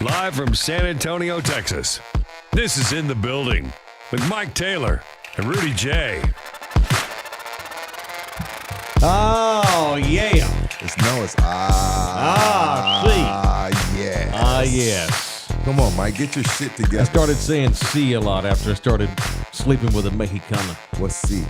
Live from San Antonio, Texas. This is In the Building with Mike Taylor and Rudy J. Oh, yeah. It's yes. Yes. Come on, Mike, get your shit together. I started saying C a lot after I started sleeping with a Mexicana. What's C?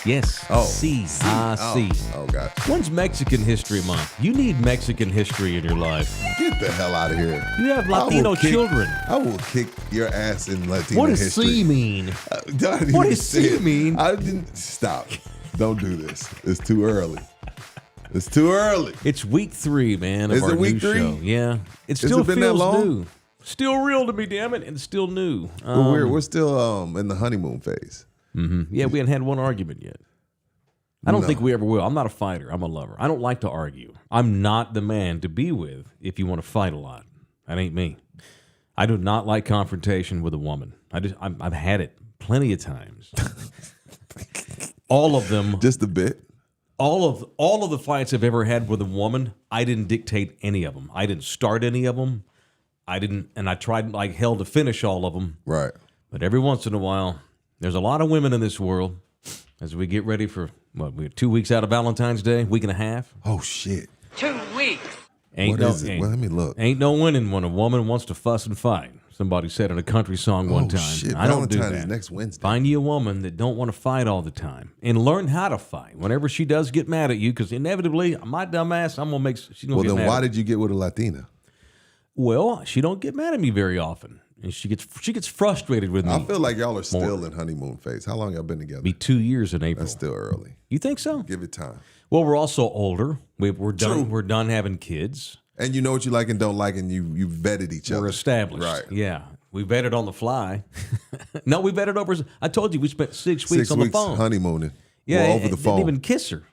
Yes. Oh. C. C. C. Oh, gotcha. When's Mexican History Month? You need Mexican history in your life. Get the hell out of here. You have Latino children. I will kick your ass in Latino What does history. C mean? What does C mean? I didn't stop. Don't do this. It's too early. It's too early. It's week 3, man. Of Is our it week new 3? Show. Yeah. It Has still it been that feels long? new. Still real to me, damn it, and still new. But we're still in the honeymoon phase. Mm-hmm. Yeah, we haven't had one argument yet. I don't think we ever will. I'm not a fighter. I'm a lover. I don't like to argue. I'm not the man to be with if you want to fight a lot. That ain't me. I do not like confrontation with a woman. I've had it plenty of times. All of them. Just a bit. All of the fights I've ever had with a woman, I didn't dictate any of them. I didn't start any of them. And I tried like hell to finish all of them. Right. But every once in a while, there's a lot of women in this world. As we get ready for, we're 2 weeks out of Valentine's Day, week and a half. Oh, shit. 2 weeks. What is it? Well, let me look. Ain't no winning when a woman wants to fuss and fight. Somebody said in a country song one time. Shit. I don't do Valentine's that. is next Wednesday. Find you a woman that don't want to fight all the time and learn how to fight whenever she does get mad at you, because inevitably, my dumb ass, I'm going to make, she's going to get mad. Well, then why did you get with a Latina? Well, she don't get mad at me very often. And she gets frustrated with me. I feel like y'all are still in honeymoon phase. How long y'all been together? Be 2 years in April. That's still early. You think so? Give it time. Well, we're also older. We're done. True. We're done having kids. And you know what you like and don't like, and you vetted each other. We're established. Right. Yeah. We vetted on the fly. No, we vetted over. I told you we spent 6 weeks on the phone. Honeymooning. Yeah, Well, over the phone. Didn't even kiss her.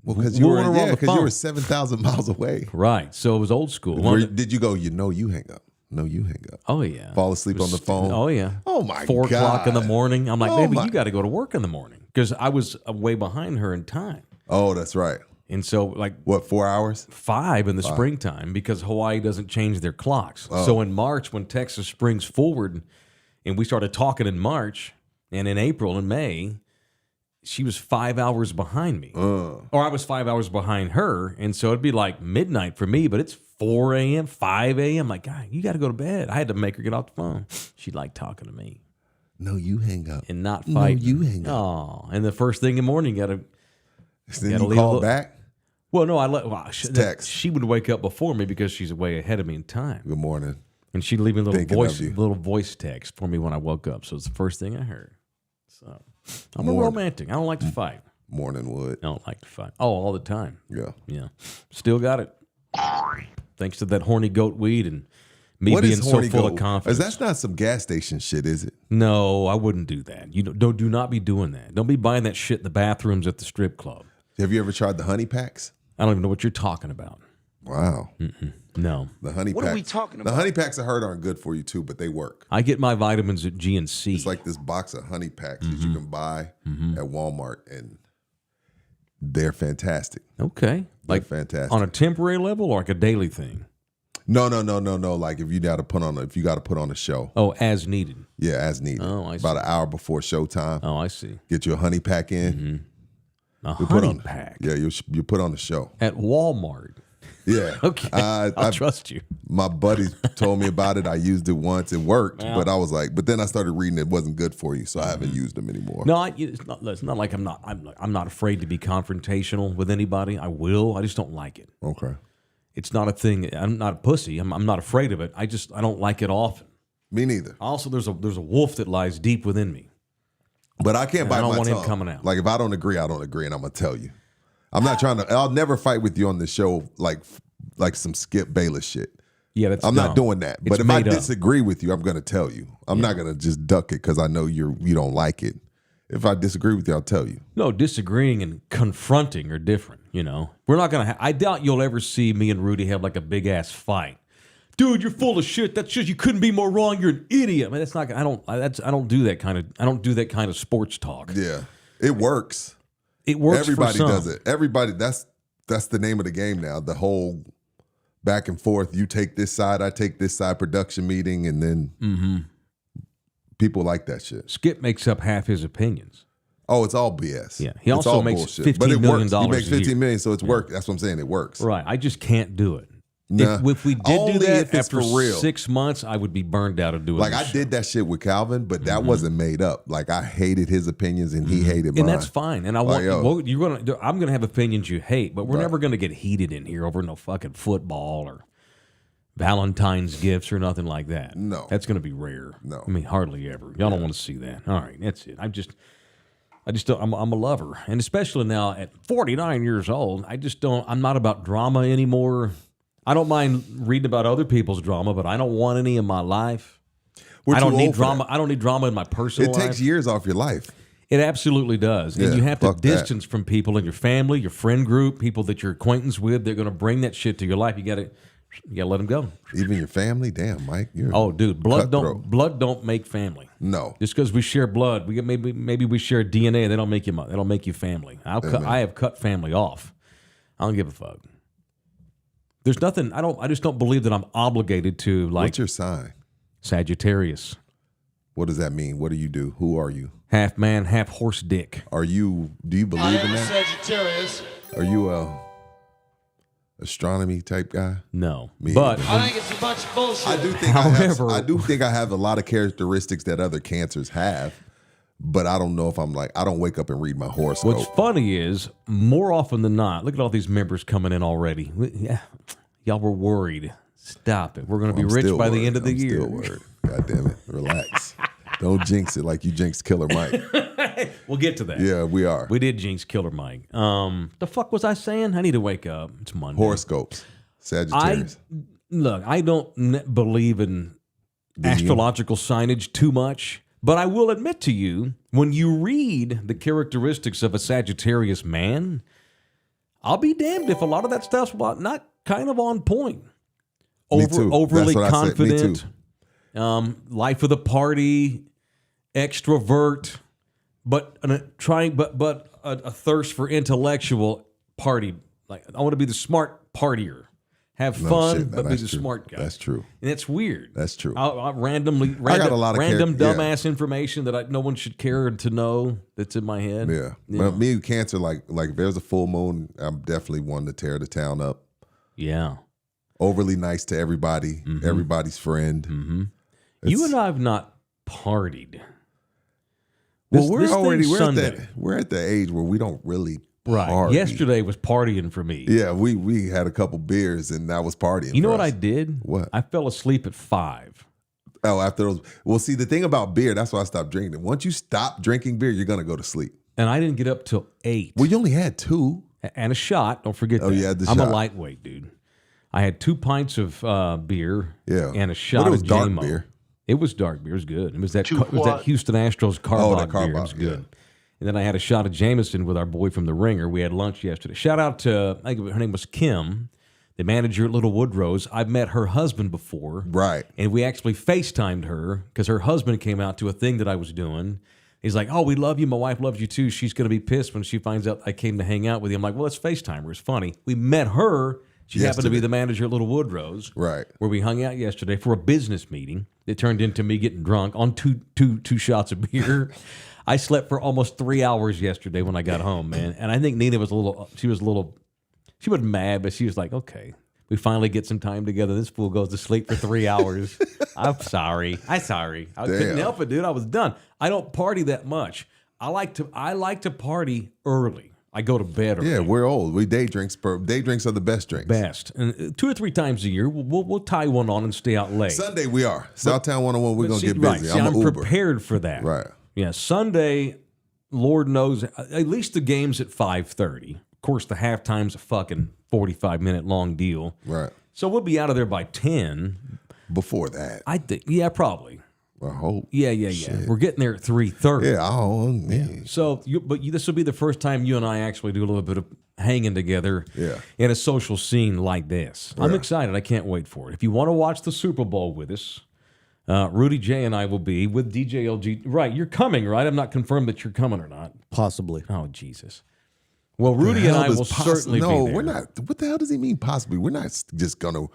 Well, because you on the you phone. were 7,000 miles away. Right. So it was old school. Did you go? You hang up. No, you hang up. Oh yeah. Fall asleep on the phone. Oh yeah. Oh my 4 God. o'clock in the morning. I'm like, Oh, baby, my- you got to go to work in the morning, because I was way behind her in time. Oh, that's right. And so, like, What, 4 hours? 5 in the springtime, because Hawaii doesn't change their clocks. So in March, when Texas springs forward, and we started talking in March, and in April and May, she was 5 hours behind me. Or I was 5 hours behind her. And so it'd be like midnight for me, but it's 4 a.m., 5 a.m. Like, God, you got to go to bed. I had to make her get off the phone. She liked talking to me. No, you hang up. and not fight. No, you hang up. Oh, and the first thing in the morning, you got to. Then you call back? Well, no, Text. She would wake up before me because she's way ahead of me in time. Good morning. And she'd leave me a Thinking of you. little voice text for me when I woke up. So it's the first thing I heard. So I'm a Morning. romantic. I don't like to fight. Morning wood. I don't like to fight. Oh, all the time. Yeah. Yeah. Still got it. Thanks to that horny goat weed and me What being is so horny full goat? of confidence. That's not some gas station shit, is it? No, I wouldn't do that. You do not be doing that. Don't be buying that shit in the bathrooms at the strip club. Have you ever tried the honey packs? I don't even know what you're talking about. Wow. No. The honey packs. What are we talking about? The honey packs I heard aren't good for you too, but they work. I get my vitamins at GNC. It's like this box of honey packs that you can buy at Walmart, and they're fantastic. Okay. Like fantastic. on a temporary level or like a daily thing? No. Like if you got to put on a show. Oh, as needed. Yeah, as needed. Oh, I see. About an hour before showtime. Oh, I see. Get you a honey pack in. A You honey pack Yeah, you put on the show. at Walmart. Yeah. Okay. I'll trust you. My buddy told me about it. I used it once. It worked, but I was like, but then I started reading it wasn't good for you, so I haven't used them anymore. No, it's not like I'm not afraid to be confrontational with anybody. I will. I just don't like it. Okay. It's not a thing. I'm not a pussy. I'm not afraid of it. I don't like it often. Me neither. Also, there's a wolf that lies deep within me. But I can't bite I don't my want him tongue. coming out. Like if I don't agree, I don't agree, and I'm gonna tell you. I'm not trying to. I'll never fight with you on the show like some Skip Bayless shit. Yeah, that's I'm dumb. not doing that. It's But if I made up. disagree with you, I'm gonna tell you. I'm not gonna just duck it because I know you don't like it. If I disagree with you, I'll tell you. No, disagreeing and confronting are different. We're not gonna. I doubt you'll ever see me and Rudy have like a big ass fight. Dude, you're full of shit. That's just you couldn't be more wrong. You're an idiot. I mean, that's not. I don't do that kind of. I don't do that kind of sports talk. Yeah, it works. It works. Everybody for some. does it. Everybody. That's the name of the game now. The whole back and forth. You take this side, I take this side. Production meeting, and then people like that shit. Skip makes up half his opinions. Oh, it's all BS. Yeah, he It's also all makes bullshit. $15 But it million works. He makes a year. $15 million, so it's work. That's what I'm saying. It works. Right. I just can't do it. Nah. If we did Only do that if it's after for real. 6 months, I would be burned out of doing Like this I show. did that shit with Calvin, but that wasn't made up. Like I hated his opinions and he hated mine. And that's fine. And I want I'm gonna have opinions you hate, but we're never gonna get heated in here over no fucking football or Valentine's gifts or nothing like that. No. That's gonna be rare. No. I mean hardly ever. Y'all don't want to see that. All right, that's it. I just don't. I'm a lover, and especially now at 49 years old, I just don't. I'm not about drama anymore. I don't mind reading about other people's drama, but I don't want any in my life. We're I don't too need old for drama. that. I don't need drama in my personal It life. takes years off your life. It absolutely does. And Yeah, you have to fuck that. distance from people in your family, your friend group, people that you're acquaintance with. They're going to bring that shit to your life. You got to let them go. Even your family. Damn, Mike. You're Oh, dude, blood cutthroat. don't make family. No. Just because we share blood, maybe we share DNA. They don't make you family. I have cut family off. I don't give a fuck. There's nothing. I just don't believe that I'm obligated to like What's your sign? Sagittarius, What does that mean? What do you do? Who are you? half man, half horse dick. Do you believe I in am a that? Sagittarius. Are you a astronomy type guy? No, Me but either. I think it's a bunch of bullshit. I do think However- I do think I have a lot of characteristics that other cancers have, but I don't know if I'm like I don't wake up and read my horoscope. what's funny is more often than not, look at all these members coming in already. Yeah, y'all were worried. Stop it. We're going to be I'm rich still by the worried. end of the I'm year. Still worried. God damn it. Relax. Don't jinx it like you jinxed Killer Mike. We'll get to that. Yeah, we are. We did jinx Killer Mike. The fuck was I saying? I need to wake up. It's Monday. Horoscopes. Sagittarius. I don't believe in astrological signage too much, but I will admit to you, when you read the characteristics of a Sagittarius man, I'll be damned if a lot of that stuff's not kind of on point. Me too. Overly That's what I said. Me confident, life of the party, extrovert, but a thirst for intellectual party. Like I want to be the smart partier. Have fun, shit, but be that's the true. smart guy. That's true. And it's weird. That's true. I'll randomly got a lot of random yeah. dumbass information that no one should care to know that's in my head. Yeah. But me and Cancer, like if there's a full moon, I'm definitely one to tear the town up. Yeah. Overly nice to everybody, everybody's friend. You and I have not partied. Well, we're Sunday. we're at the age where we don't really Right. party. Yesterday was partying for me. Yeah, we had a couple beers and that was partying. You know for what us. I did? What? I fell asleep at 5. Oh, after those. Well, see, the thing about beer, that's why I stopped drinking it. Once you stop drinking beer, you're gonna go to sleep. And I didn't get up till 8. Well, you only had 2. And a shot. Don't forget that. Oh, yeah, the I'm a shot. lightweight, dude. I had 2 pints of beer Yeah. and a shot But it was of dark JMO. beer. It was dark beer. It was good. It was that, Two it was that what? Houston Astros Carbach beer. It was Carbach, good. yeah. And then I had a shot of Jameson with our boy from The Ringer. We had lunch yesterday. Shout out to, I think her name was Kim, the manager at Little Woodrow's. I've met her husband before. Right. And we actually FaceTimed her because her husband came out to a thing that I was doing. He's like, oh, we love you. My wife loves you too. She's going to be pissed when she finds out I came to hang out with you. I'm like, well, let's FaceTime her. It's funny. We met her. She happened to be the manager at Little Woodrow's. Right. Where we hung out yesterday for a business meeting. It turned into me getting drunk on two shots of beer. I slept for almost 3 hours yesterday when I got home, man. And I think Nina was she wasn't mad, but she was like, okay, we finally get some time together. This fool goes to sleep for 3 hours. I'm sorry. I couldn't help it, dude. I was done. I don't party that much. I like to party early. I go to bed early. Yeah, we're old. We day drinks. Day drinks are the best drinks. Best. And 2 or 3 times a year, we'll tie one on and stay out late. Sunday we are. Southtown 101, we're going to get busy. Right. See, I'm Uber. prepared for that. Right. Yeah, Sunday, Lord knows, at least the game's at 5:30. Of course, the halftime's a fucking 45-minute long deal. Right. So we'll be out of there by 10. Before that, I think, yeah, probably. I hope. Yeah. We're getting there at 3:30. Yeah. So, this will be the first time you and I actually do a little bit of hanging together in a social scene like this. I'm excited. I can't wait for it. If you want to watch the Super Bowl with us, Rudy J and I will be with DJ LG. Right, you're coming, right? I'm not confirmed that you're coming or not. Possibly. Oh, Jesus. Well, Rudy and I will certainly be there. No, we're not. What the hell does he mean possibly? We're not just going to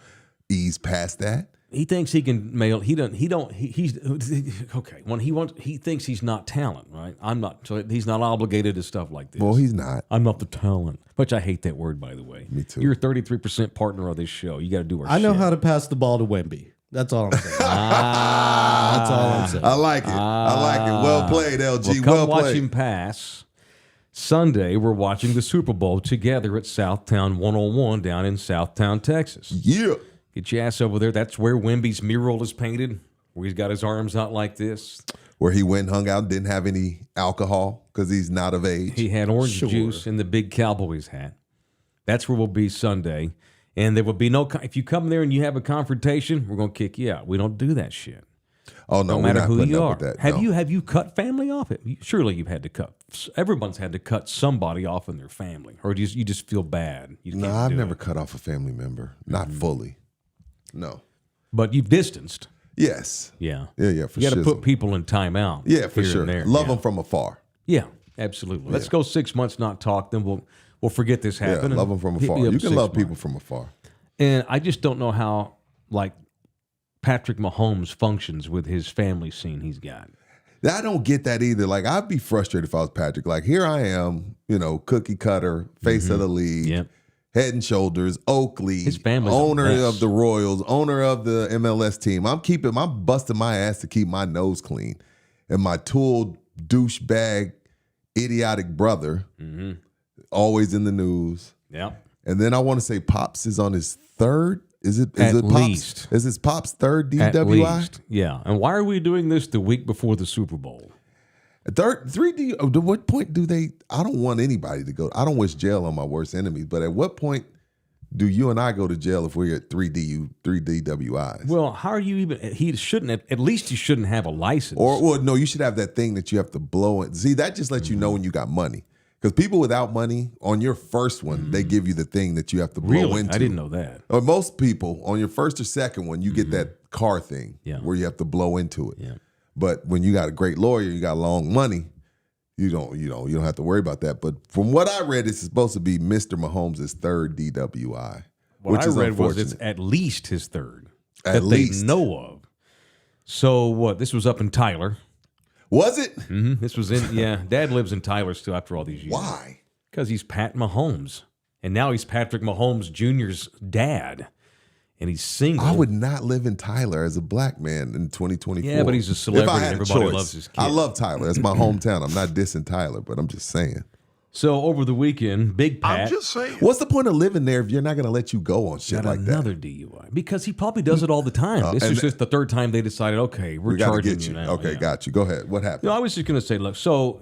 ease past that. He thinks he can mail. He's okay. When he thinks he's not talent, right? I'm not. So he's not obligated to stuff like this. Well, he's not. I'm not the talent, which I hate that word, by the way. Me too. You're a 33% partner of this show. You got to do our I know shit. how to pass the ball to Wemby. That's all I'm saying. That's all I'm saying. I like it. Well played, LG. Well, come well watch him pass. Sunday, we're watching the Super Bowl together at Southtown 101 down in Southtown, Texas. Yeah. Get your ass over there. That's where Wemby's mural is painted, where he's got his arms out like this. Where he went and hung out, didn't have any alcohol because he's not of age. He had orange juice in the big Cowboys hat. That's where we'll be Sunday. And there will be no, if you come there and you have a confrontation, we're going to kick you out. We don't do that shit. Oh, no, No matter who you are. That, have you cut family off? Surely you've had to cut. Everyone's had to cut somebody off in their family. Or do you just feel bad? No, I've never cut off a family member. Not fully. No. But you've distanced. Yes. Yeah. Yeah, for You got to shizzle. put people in timeout. Yeah, for here sure. and there. Love them from afar. Yeah, absolutely. Let's go 6 months not talk. Then we'll forget this Yeah, happened. love them from Hit afar. me up You can 6 love months. people from afar. And I just don't know how, like, Patrick Mahomes functions with his family scene he's got. I don't get that either. Like, I'd be frustrated if I was Patrick. Like, here I am, cookie cutter, face of the league, Yep. head and shoulders, Oakley, His family's a owner mess. of the Royals, owner of the MLS team. I'm busting my ass to keep my nose clean. And my tool douchebag, idiotic brother, always in the news. Yeah. And then I want to say Pops is on his third. Is it At Pops? least. Is his Pops third At DWI? least. Yeah. And why are we doing this the week before the Super Bowl? Third 3D. At what point do they? I don't want anybody to go. I don't wish jail on my worst enemies. But at what point do you and I go to jail if we're at 3 DWIs? Well, how are you even? He shouldn't. At least he shouldn't have a license. Or no, you should have that thing that you have to blow it. See, that just lets you know when you got money. Because people without money, on your first one, they give you the thing that you have to blow really, into. I didn't know that. Or most people, on your first or second one, you get that car thing where you have to blow into it. Yeah. But when you got a great lawyer, you got long money, you don't have to worry about that. But from what I read, it's supposed to be Mr. Mahomes' third DWI. What which I is read was unfortunate. it's at least his third. At that least. they know of. So what? This was up in Tyler. Was it? This was in, yeah. Dad lives in Tyler still after all these years. Why? Because he's Pat Mahomes. And now he's Patrick Mahomes Jr.'s dad. and he's single. I would not live in Tyler as a black man in 2024. Yeah, but he's a celebrity If I and had a everybody choice. loves his kid. I love Tyler. It's my hometown. I'm not dissing Tyler, but I'm just saying. So over the weekend, Big Pat What's the point of living there if you're not going to let you go on shit got like another that? DUI because he probably does it all the time. This and is just the third time they decided, okay, we're We got to charging get you. now. Okay, Yeah. got you. Go ahead. What happened? You know, I was just going to say, look, so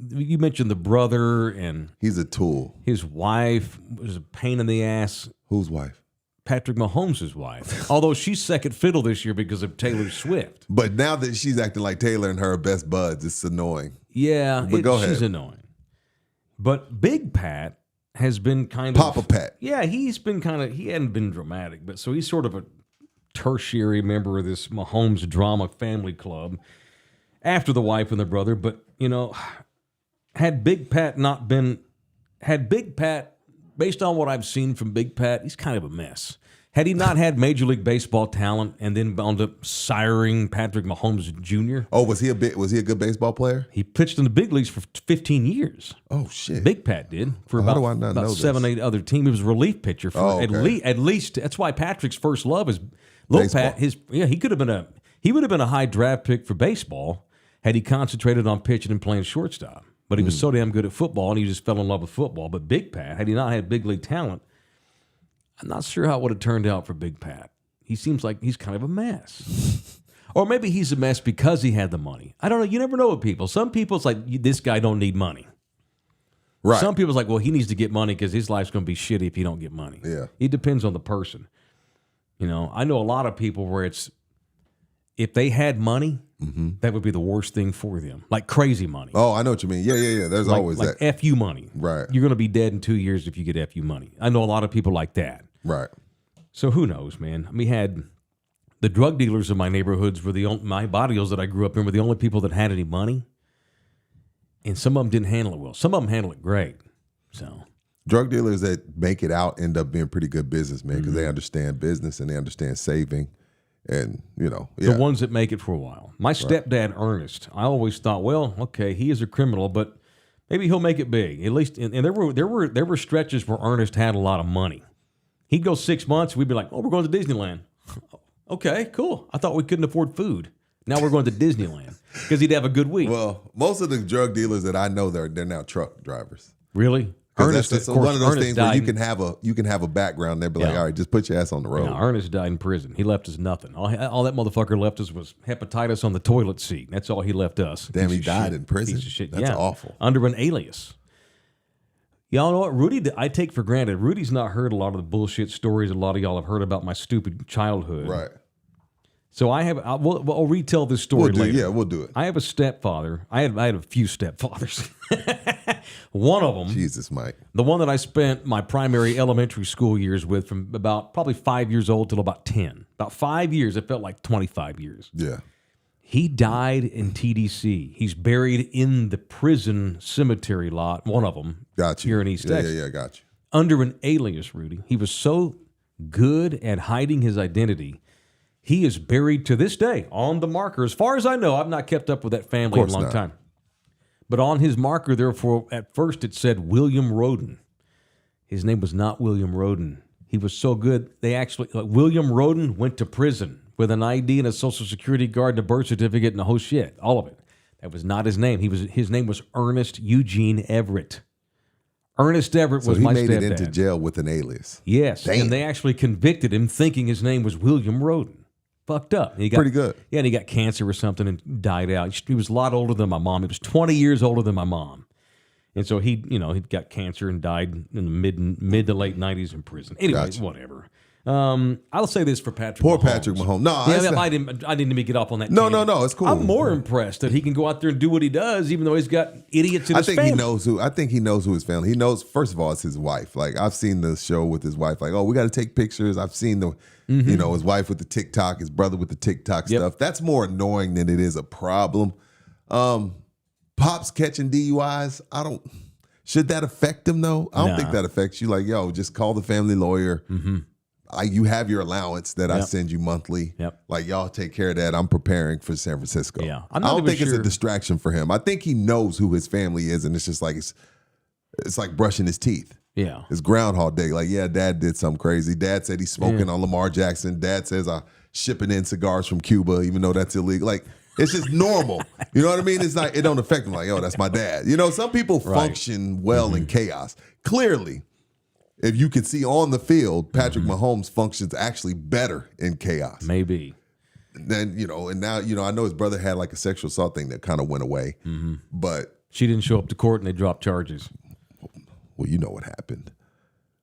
you mentioned the brother and He's a tool. his wife was a pain in the ass. Whose wife? Patrick Mahomes' wife, although she's second fiddle this year because of Taylor Swift. But now that she's acting like Taylor and her are best buds, it's annoying. Yeah, But go ahead. she's annoying. But Big Pat has been kind Papa of Pat. Yeah, he's been he hadn't been dramatic, but so he's sort of a tertiary member of this Mahomes drama family club after the wife and the brother. But you know, had Big Pat, based on what I've seen from Big Pat, he's kind of a mess. Had he not had Major League Baseball talent and then wound up siring Patrick Mahomes Jr., Oh, was he a good baseball player? he pitched in the big leagues for 15 years. Oh shit. Big Pat did for How about, do I not about know 7-8 other teams. He was a relief pitcher for Oh, at okay. least. That's why Patrick's first love is little Baseball. Pat. He would have been a high draft pick for baseball had he concentrated on pitching and playing shortstop. But he was so damn good at football, and he just fell in love with football. But Big Pat, had he not had big league talent, I'm not sure how it would have turned out for Big Pat. He seems like he's kind of a mess. Or maybe he's a mess because he had the money. I don't know. You never know with people. Some people, it's like, this guy don't need money. Right. Some people's like, well, he needs to get money because his life's going to be shitty if he don't get money. Yeah. It depends on the person. You know, I know a lot of people where it's, if they had money, that would be the worst thing for them. Like crazy money. Oh, I know what you mean. Yeah. There's always like that. FU money. Right. You're going to be dead in 2 years if you get FU money. I know a lot of people like that. Right. So who knows, man? We had the drug dealers in my neighborhoods were my barrios that I grew up in were the only people that had any money. And some of them didn't handle it well. Some of them handle it great. So Drug dealers that make it out end up being pretty good businessmen because they understand business and they understand saving. And, you know, yeah. the ones that make it for a while. My stepdad, Ernest, I always thought, well, okay, he is a criminal, but maybe he'll make it big. At least, and there were stretches where Ernest had a lot of money. He'd go 6 months, we'd be like, oh, we're going to Disneyland. Okay, cool. I thought we couldn't afford food. Now we're going to Disneyland because he'd have a good week. Well, most of the drug dealers that I know, they're now truck drivers. Really? 'Cause Ernest, that's of course, one of those Ernest things where you died. can have a background there, be like, Yeah. all right, just put your ass on the road. No, Ernest died in prison. He left us nothing. All that motherfucker left us was hepatitis on the toilet seat. That's all he left us. Damn, Piece he of died shit. in prison? Piece of shit. That's Yeah. awful. Under an alias. Y'all know what? Rudy, I take for granted. Rudy's not heard a lot of the bullshit stories a lot of y'all have heard about my stupid childhood. Right. So I'll retell this story later. We'll do it. I have a stepfather. I had a few stepfathers. One of them, Jesus, Mike. the one that I spent my primary elementary school years with from about probably 5 years old till about 10. About 5 years. It felt like 25 years. Yeah. He died in TDC. He's buried in the prison cemetery lot, one of them, Got you. here in East Texas, Yeah, got you. under an alias, Rudy. He was so good at hiding his identity. He is buried to this day on the marker. As far as I know, I've not kept up with that family in a long not. time. But on his marker, therefore, at first it said William Roden. His name was not William Roden. He was so good, William Roden went to prison with an ID and a social security card and a birth certificate and the whole shit, all of it. That was not his name. His name was Ernest Eugene Everett. Ernest Everett So was he my made stepdad. it into jail with an alias. Yes, Damn. and they actually convicted him thinking his name was William Roden. Fucked up. And he got, Pretty good. Yeah, and he got cancer or something and died out. He was a lot older than my mom. He was 20 years older than my mom. And so he got cancer and died in the mid to late 90s in prison. Anyways, Gotcha. whatever. I'll say this for Patrick Poor Mahomes. Patrick Mahomes. No, I didn't even get off on that. No, tangent. no, it's cool. I'm more impressed that he can go out there and do what he does, even though he's got idiots in I his think family. I think he knows who his family. He knows, first of all, it's his wife. Like, I've seen the show with his wife. Like, oh, we got to take pictures. I've seen his wife with the TikTok, his brother with the TikTok Yep. stuff. That's more annoying than it is a problem. Pops catching DUIs. Should that affect him though? I don't Nah. think that affects you. Like, yo, just call the family lawyer. You have your allowance that I Yep. send you monthly. Yep. Like, y'all take care of that. I'm preparing for San Francisco. Yeah. I I'm not don't even think it's sure- a distraction for him. I think he knows who his family is, and it's just like it's like brushing his teeth. Yeah. It's Groundhog Day. Like, yeah, Dad did something crazy. Dad said he's smoking on Lamar Jackson. Dad says I'm shipping in cigars from Cuba, even though that's illegal. Like, it's just normal. You know what I mean? It's like, it don't affect them. Like, oh, that's my dad. You know, some people function well in chaos. Clearly, if you can see on the field, Patrick Mahomes functions actually better in chaos. Maybe. Then, you know, and now, you know, I know his brother had like a sexual assault thing that kind of went away. But She didn't show up to court and they dropped charges. well, you know what happened.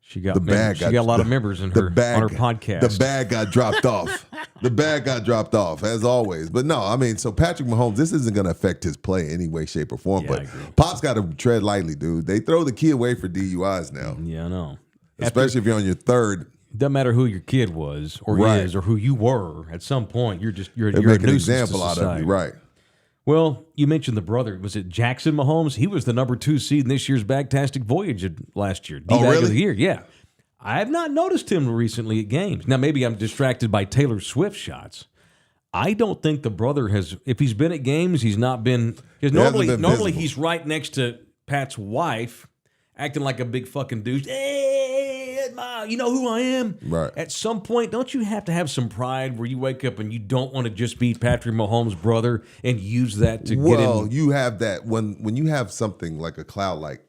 She got a lot of members on her podcast. The bag got dropped off. The bag got dropped off, as always. But no, I mean, so Patrick Mahomes, this isn't going to affect his play in any way, shape, or form. Yeah, but I agree. Pop's got to tread lightly, dude. They throw the key away for DUIs now, Yeah, I know. especially if you're on your third. Doesn't matter who your kid was or Right. is or who you were. At some point, you're They a make an nuisance example to out of society. you, right? Well, you mentioned the brother. Was it Jackson Mahomes? He was the number 2 seed in this year's Bagtastic Voyage last year. D-Bag really? of the year, yeah. I have not noticed him recently at games. Now, maybe I'm distracted by Taylor Swift shots. I don't think the brother has. If he's been at games, he's not been. Because normally visible. he's right next to Pat's wife, acting like a big fucking douche. Hey, Ma, you know who I am? Right. At some point, don't you have to have some pride where you wake up and you don't want to just be Patrick Mahomes' brother and use that to get Well, in? you have that when you have something like a cloud like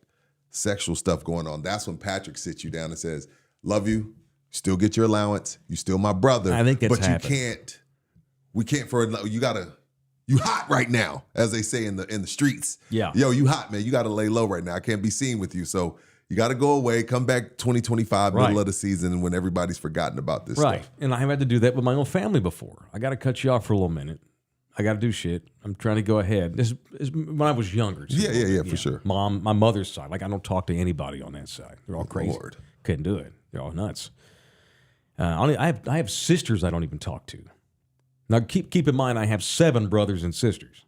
sexual stuff going on. That's when Patrick sits you down and says, "Love you, still get your allowance. You still my brother. I think that's but happened. you can't. We can't You hot right now, as they say in the streets. Yeah. Yo, you hot, man. You got to lay low right now. I can't be seen with you. So you got to go away. Come back 2025, Right. middle of the season, when everybody's forgotten about this Right. stuff. And I've had to do that with my own family before. I got to cut you off for a little minute. I got to do shit. I'm trying to go ahead. This is when I was younger. too. Yeah, for sure. My mother's side. Like, I don't talk to anybody on that side. They're all crazy. Lord. Couldn't do it. They're all nuts. I have sisters I don't even talk to. Now, keep in mind, I have 7 brothers and sisters.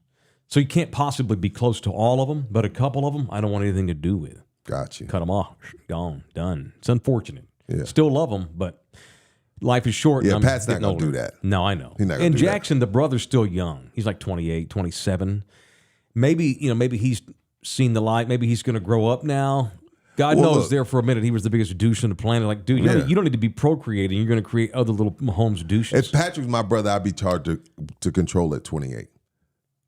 So you can't possibly be close to all of them, but a couple of them I don't want anything to do with. Got you. Cut them off. Gone. Done. It's unfortunate. Yeah. Still love them, but life is short. Yeah, and I'm Pat's not getting gonna older. do that. No, I know. He's not gonna and do that. Jackson, the brother's still young. He's like 28, 27. Maybe he's seen the light. Maybe he's going to grow up now. God Well, knows look. there for a minute he was the biggest douche on the planet. Like, dude, you don't need to be procreating. You're going to create other little Mahomes douches. If Patrick's my brother, I'd be charged to control at 28.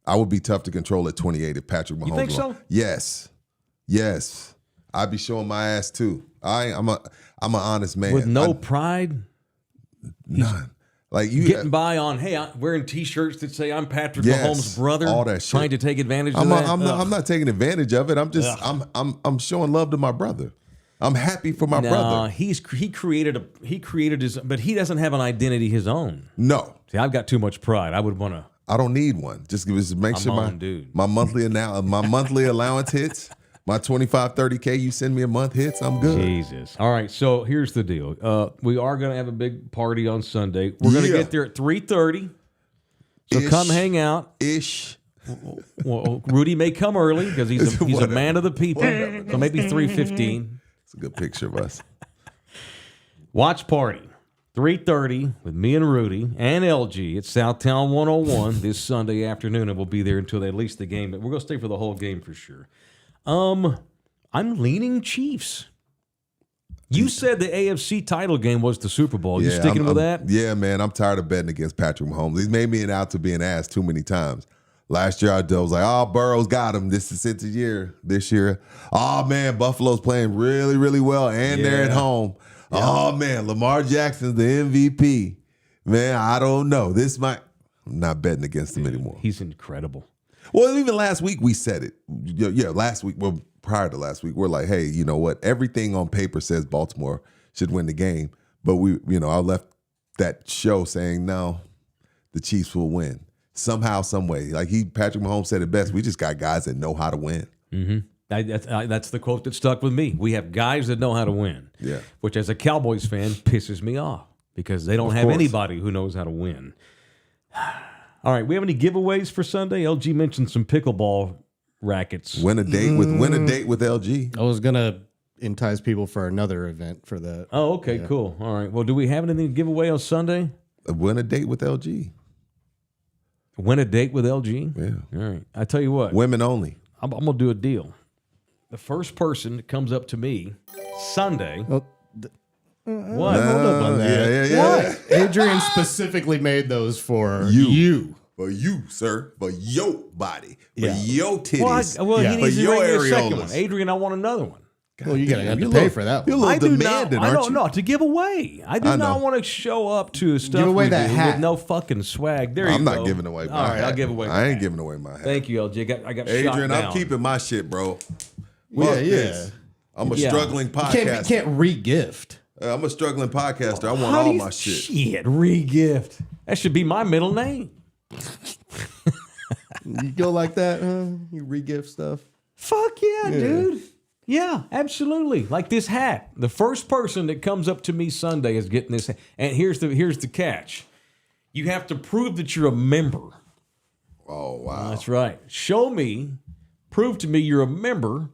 I would be tough to control at 28 if Patrick Mahomes. You think so? Yes. I'd be showing my ass too. I'm an honest man. With no pride, none. Like you getting by on, hey, I'm wearing T-shirts that say I'm Patrick Yes, Mahomes' brother, all that shit. trying to take advantage of I'm that. not taking advantage of it. I'm just I'm showing love to my brother. I'm happy for my brother. he created his, but he doesn't have an identity his own. No, See, I've got too much pride. I would want to. I don't need one. Just make I'm sure on, dude. my monthly allowance hits. My 25, 30K you send me a month hits, I'm good. Jesus. All right, so here's the deal. We are going to have a big party on Sunday. We're going to get there at 3:30. So Ish. come hang out. Ish. Well, Rudy may come early because he's a Whatever. man of the people. Whatever. So maybe 3:15. It's a good picture of us. Watch party. 3:30 with me and Rudy and LG at Southtown 101 this Sunday afternoon, and we'll be there until at least the game. But we're going to stay for the whole game for sure. I'm leaning Chiefs. You said the AFC title game was the Super Bowl. You sticking with that? Yeah, man. I'm tired of betting against Patrick Mahomes. He's made me out to be an ass too many times. Last year I was like, oh, Burrow's got him. This is it year. This year, oh man, Buffalo's playing really, really well, and they're at home. Yeah. Oh man, Lamar Jackson's the MVP. Man, I don't know. I'm not betting against him anymore. He's incredible. Well, even last week we said it. Yeah, last week. Well, prior to last week, we're like, hey, you know what? Everything on paper says Baltimore should win the game, but I left that show saying no, the Chiefs will win somehow, some way. Like Patrick Mahomes said it best. We just got guys that know how to win. Mm-hmm. That's the quote that stuck with me. We have guys that know how to win. Yeah. Which, as a Cowboys fan, pisses me off because they don't have course. anybody who knows how to win. All right, we have any giveaways for Sunday? LG mentioned some pickleball rackets. Win a date with LG. I was gonna entice people for another event for that. Oh, okay, cool. All right. Well, do we have anything to give away on Sunday? Win a date with LG. Win a date with LG? Yeah. All right. I tell you what, Women only. I'm going to do a deal. the first person that comes up to me Sunday. Oh, What? hold up on that. Yeah. Adrian specifically made those for You. you. For you, sir. For your body. For Yeah. your titties. Well, Yeah. he needs For to your bring me a second one. areolas. Adrian, I want another one. Well, you're going to have You're to pay little- for that you're a one. little demanding, I aren't don't you? know. To give away. I do I not know. want to show up to stuff Give away we that do hat. with no fucking swag. There you I'm go. not giving away my All right, hat. I'll give away. I ain't giving away my hat. Thank you, LJ. I got shot Adrian, down. I'm keeping my shit, bro. Yeah, Fuck yeah. this. I'm a Yeah. struggling You podcaster. can't re-gift. I'm a struggling podcaster. I want How all do you- my shit. Shit, re-gift. That should be my middle name. You go like that, huh? You re-gift stuff. Fuck yeah, dude. Yeah, absolutely. Like this hat. The first person that comes up to me Sunday is getting this hat. And here's the catch. You have to prove that you're a member. Oh, wow. That's right. Show me, prove to me you're a member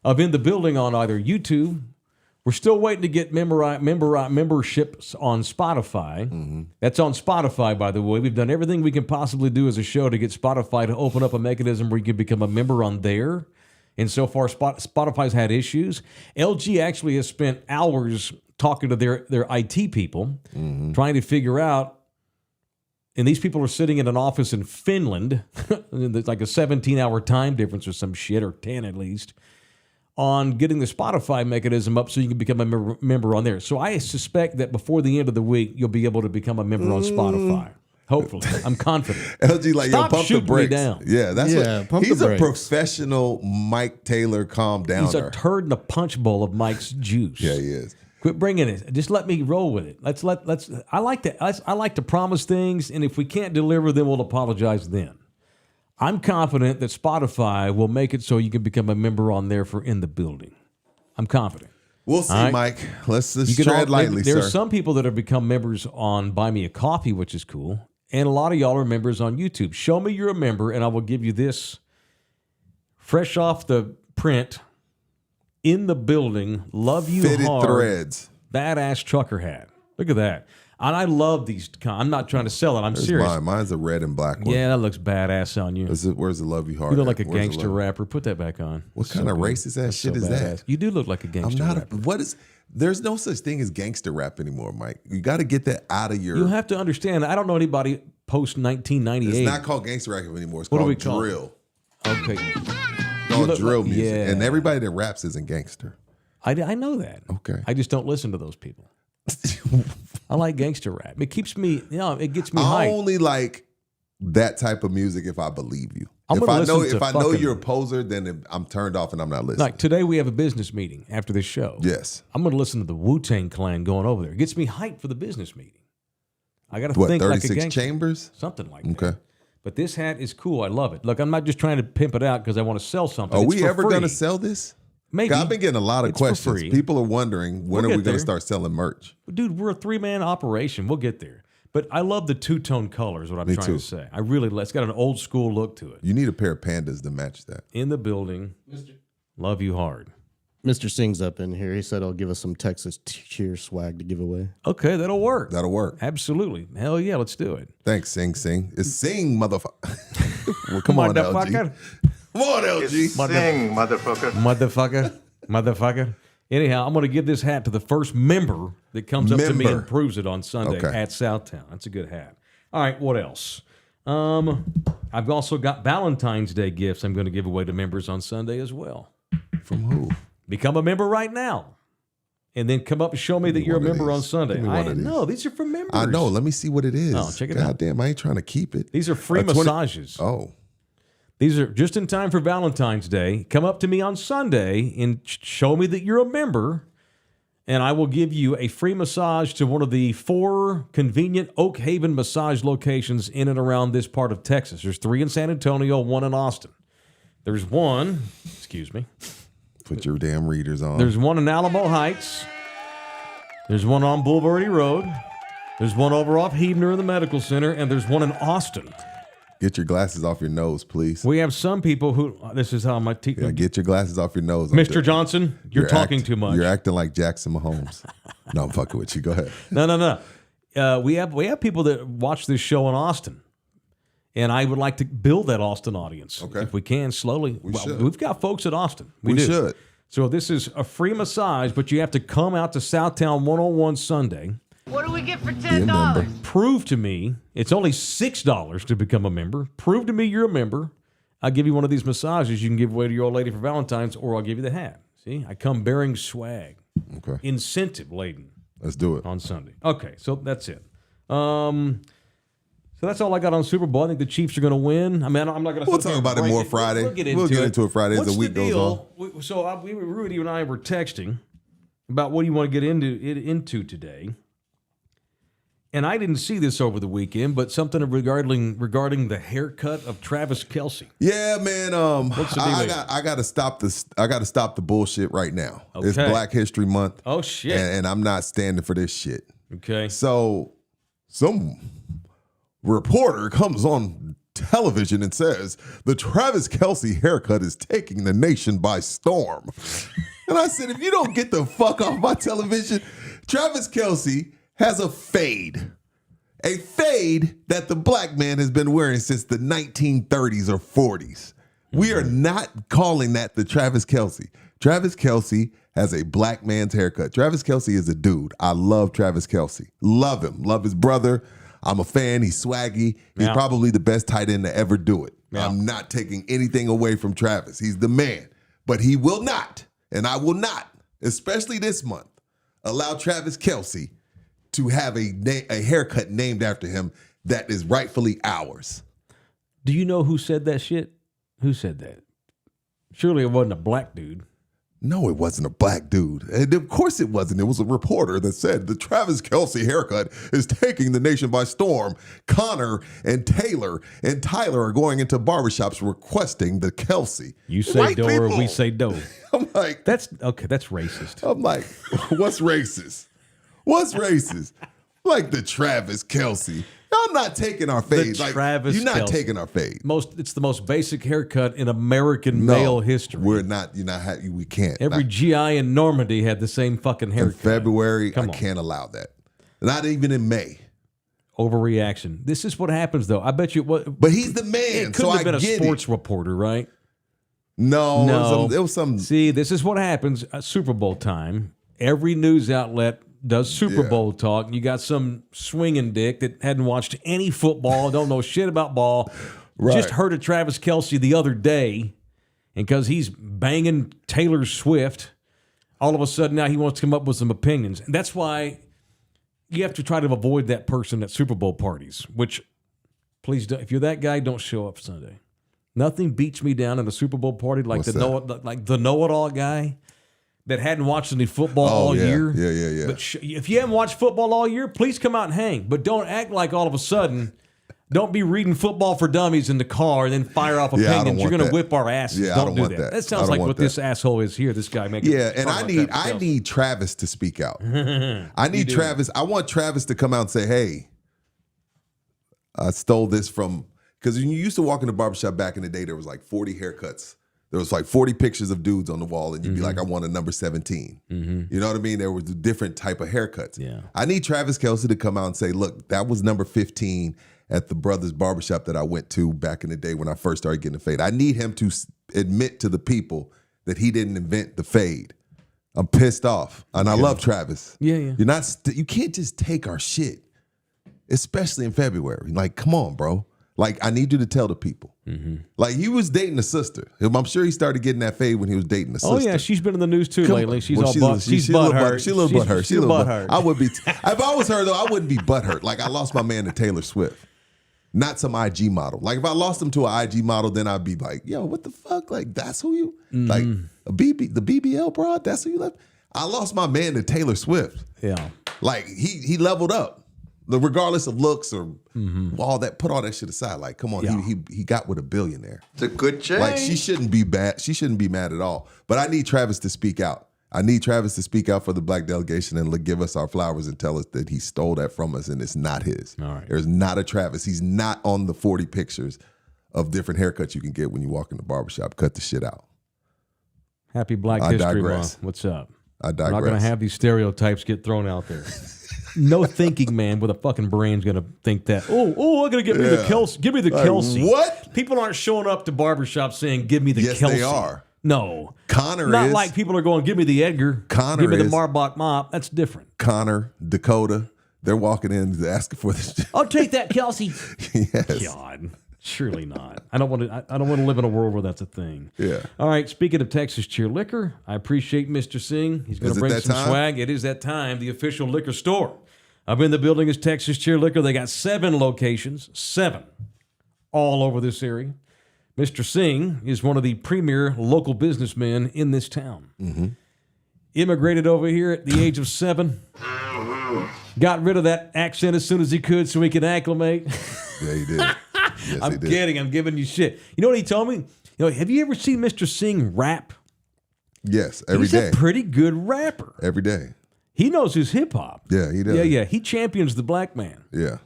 of In the Building on either YouTube. We're still waiting to get memberships on Spotify. That's on Spotify, by the way. We've done everything we can possibly do as a show to get Spotify to open up a mechanism where you can become a member on there. And so far, Spotify's had issues. LG actually has spent hours talking to their IT people, trying to figure out. And these people are sitting in an office in Finland. There's like a 17-hour time difference or some shit, or 10 at least, on getting the Spotify mechanism up so you can become a member on there. So I suspect that before the end of the week, you'll be able to become a member on Spotify. Hopefully. I'm confident. LG, like, Stop yo, pump the shooting me brakes. down. Yeah, that's what. pump the He's a brakes. professional Mike Taylor calm downer. He's a turd in a punch bowl of Mike's juice. Yeah, he is. Quit bringing it. Just let me roll with it. I like to promise things, and if we can't deliver, then we'll apologize then. I'm confident that Spotify will make it so you can become a member on there for In the Building. I'm confident. We'll see, All right. Mike. Let's You can tread lightly, There's sir. some people that have become members on Buy Me a Coffee, which is cool. And a lot of y'all are members on YouTube. Show me you're a member, and I will give you this fresh off the print, In the Building, Love You Fitted Hard, threads. badass trucker hat. Look at that. And I love these. I'm not trying to sell it. I'm There's serious. mine. Mine's a red and black one. Yeah, that looks badass on you. Where's the love you heart? You look at? like a Where's the gangster love- rapper. Put that back on. What So kind of good. racist ass That's shit so is badass. that? You do look like a I'm gangster not. rapper. There's no such thing as gangster rap anymore, Mike. You got to get that out of your. You have to understand. I don't know anybody post 1998. It's not called gangster rap anymore. It's What do called we call it? drill. Okay. It's called look drill like- music, yeah. and everybody that raps isn't gangster. I know that. Okay. I just don't listen to those people. I like gangster rap. It keeps me, it gets me I hyped. only like that type of music if I believe you. I'm If gonna I know listen to if I know fucking- you're a poser, then I'm turned off and I'm not listening. Like today, we have a business meeting after this show. Yes. I'm going to listen to the Wu-Tang Clan going over there. It gets me hyped for the business meeting. I got to What, think like a 36 gangster. chambers? Something like that. Okay. But this hat is cool. I love it. Look, I'm not just trying to pimp it out because I want to sell something. Are It's we for ever free. going to sell this? Maybe. I've been getting a lot of It's for questions. free. People are wondering when We'll are get we going there. to start selling merch? Dude, we're a 3-man operation. We'll get there. But I love the two-tone colors, what I'm Me trying too. to say. I really, it's got an old school look to it. You need a pair of pandas to match that. In the Building, Love You Hard. Mr. Singh's up in here. He said he'll give us some Texas cheer swag to give away. Okay, that'll work. That'll work. Absolutely. Hell yeah, let's do it. Thanks, Sing. It's Sing, motherfucker. Well, come on, LG. motherfucker. Come on, LG. Sing, motherfucker. Motherfucker. Anyhow, I'm going to give this hat to the first member that comes up to me Member. and proves it on Sunday Okay. at Southtown. That's a good hat. All right, what else? I've also got Valentine's Day gifts I'm going to give away to members on Sunday as well. From who? Become a member right now. And then come up and show me that you're a one of member on these. Sunday. Give me one of these. No, these are for members. I know. Let me see what it is. Oh, check it God out. damn, I ain't trying to keep it. These are free 20 massages. Oh. These are just in time for Valentine's Day. Come up to me on Sunday and show me that you're a member, and I will give you a free massage to one of the 4 convenient Oak Haven massage locations in and around this part of Texas. There's 3 in San Antonio, 1 in Austin. There's one, excuse me, Put your damn readers on. there's one in Alamo Heights. There's one on Boulevardy Road. There's one over off Heebner in the Medical Center, and there's one in Austin. Get your glasses off your nose, please. We have some people who, this is how my teeth, Yeah, get your glasses off your nose. Mr. Johnson, you're talking too much. You're acting like Jackson Mahomes. No, I'm fucking with you. Go ahead. No. We have people that watch this show in Austin, And I would like to build that Austin audience if we can slowly. Should. We've got folks at Austin. We should. So this is a free massage, but you have to come out to Southtown 101 Sunday. What do we get for $10? Prove to me, it's only $6 to become a member. Prove to me you're a member. I'll give you one of these massages you can give away to your old lady for Valentine's, or I'll give you the hat. See, I come bearing swag. Okay. Incentive laden. Let's do it. On Sunday. Okay, so that's it. So that's all I got on Super Bowl. I think the Chiefs are going to win. I mean, I'm not going to. We'll talk about it more Friday. We'll get into it Friday as the week goes on. Rudy and I were texting about what do you want to get into today. And I didn't see this over the weekend, but something regarding the haircut of Travis Kelce. Yeah, man. I got to stop this. I got to stop the bullshit right now. Okay. It's Black History Month. Oh shit! And I'm not standing for this shit. Okay. So some reporter comes on television and says the Travis Kelce haircut is taking the nation by storm. And I said, if you don't get the fuck off my television, Travis Kelce has a fade that the black man has been wearing since the 1930s or 40s. We are not calling that the Travis Kelce. Travis Kelce has a black man's haircut. Travis Kelce is a dude. I love Travis Kelce. Love him. Love his brother. I'm a fan. He's swaggy. He's probably the best tight end to ever do it. Yeah. I'm not taking anything away from Travis. He's the man. But he will not, and I will not, especially this month, allow Travis Kelce to have a haircut named after him that is rightfully ours. Do you know who said that shit? Who said that? Surely it wasn't a black dude. No, it wasn't a black dude. And of course it wasn't. It was a reporter that said the Travis Kelce haircut is taking the nation by storm. Connor and Taylor and Tyler are going into barbershops requesting the Kelce. You say White do people. or we say do. I'm like, that's racist. I'm like, what's racist? What's racist? Like the Travis Kelce. Y'all not taking our fade. Like, Travis you're not Kelce. taking our fade. It's the most basic haircut in American male history. We're not. We can't. Every GI in Normandy had the same fucking haircut. In February, I can't allow that. Not even in May. Overreaction. This is what happens, though. I bet you what. But he's the man. It couldn't have been a sports reporter, right? No. It was some. See, this is what happens at Super Bowl time. Every news outlet does Super Bowl talk. You got some swinging dick that hadn't watched any football, don't know shit about ball. Right. Just heard of Travis Kelce the other day, and because he's banging Taylor Swift, all of a sudden now he wants to come up with some opinions. And that's why you have to try to avoid that person at Super Bowl parties, which, please, if you're that guy, don't show up Sunday. Nothing beats me down at a Super Bowl party like the know-it-all guy that hadn't watched any football all year. Yeah. But if you haven't watched football all year, please come out and hang. But don't act like all of a sudden, don't be reading Football for Dummies in the car and then fire off opinions. You're going to whip our asses. Yeah, don't do that. That sounds like what this asshole is here. This guy making. Yeah, and I need Travis to speak out. I need Travis. I want Travis to come out and say, "Hey, I stole this from." Because when you used to walk in the barbershop back in the day, there was like 40 haircuts. There was like 40 pictures of dudes on the wall, and you'd be like, I want a number 17. You know what I mean? There was a different type of haircuts. Yeah. I need Travis Kelce to come out and say, look, that was number 15 at the Brothers Barbershop that I went to back in the day when I first started getting a fade. I need him to admit to the people that he didn't invent the fade. I'm pissed off. And I love Travis. Yeah. You can't just take our shit, especially in February. Like, come on, bro. Like, I need you to tell the people. Like, he was dating a sister. I'm sure he started getting that fade when he was dating a sister. Oh, yeah, she's been in the news, too, lately. She's well, all butthurt. She's butthurt. She's a little butthurt. She's a little butthurt. I would be. If I was her, though, I wouldn't be butthurt. Like, I lost my man to Taylor Swift. Not some IG model. Like, if I lost him to an IG model, then I'd be like, yo, what the fuck? Like, that's who you, like, the BBL broad, that's who you left? I lost my man to Taylor Swift. Yeah. Like, he leveled up. Regardless of looks or all that, put all that shit aside. Like, come on, he got with a billionaire. It's a good change. Like, she shouldn't be bad. She shouldn't be mad at all. But I need Travis to speak out. I need Travis to speak out for the black delegation and give us our flowers and tell us that he stole that from us and it's not his. All right. There's not a Travis. He's not on the 40 pictures of different haircuts you can get when you walk in the barbershop. Cut the shit out. Happy Black History Month. What's up? I digress. We're not going to have these stereotypes get thrown out there. No thinking man with a fucking brain's gonna think that. Oh, I'm gonna give me the Kelsey. Give me the Kelsey. What? People aren't showing up to barbershops saying, "Give me the Yes, Kelsey." they are. No, Connor not is. like people are going, "Give me the Edgar." Connor give me the is. Marbach mop. That's different. Connor, Dakota, they're walking in asking for this. I'll take that Kelsey. Yes. God, surely not. I don't want to. I don't want to live in a world where that's a thing. Yeah. All right. Speaking of Texas Cheer Liquor, I appreciate Mr. Singh. He's going Is to it bring that some time? swag. It is that time. The official liquor store. I've been in the building as Texas Cheer Liquor. They got 7 locations, 7, all over this area. Mr. Singh is one of the premier local businessmen in this town. Mm-hmm. Immigrated over here at the age of 7. Got rid of that accent as soon as he could so he could acclimate. Yeah, he did. Yes, I'm he did. kidding. I'm giving you shit. You know what he told me? Have you ever seen Mr. Singh rap? Yes, every He's day. a pretty good rapper. Every day. He knows his hip hop. Yeah, he does. Yeah. He champions the black man Yeah.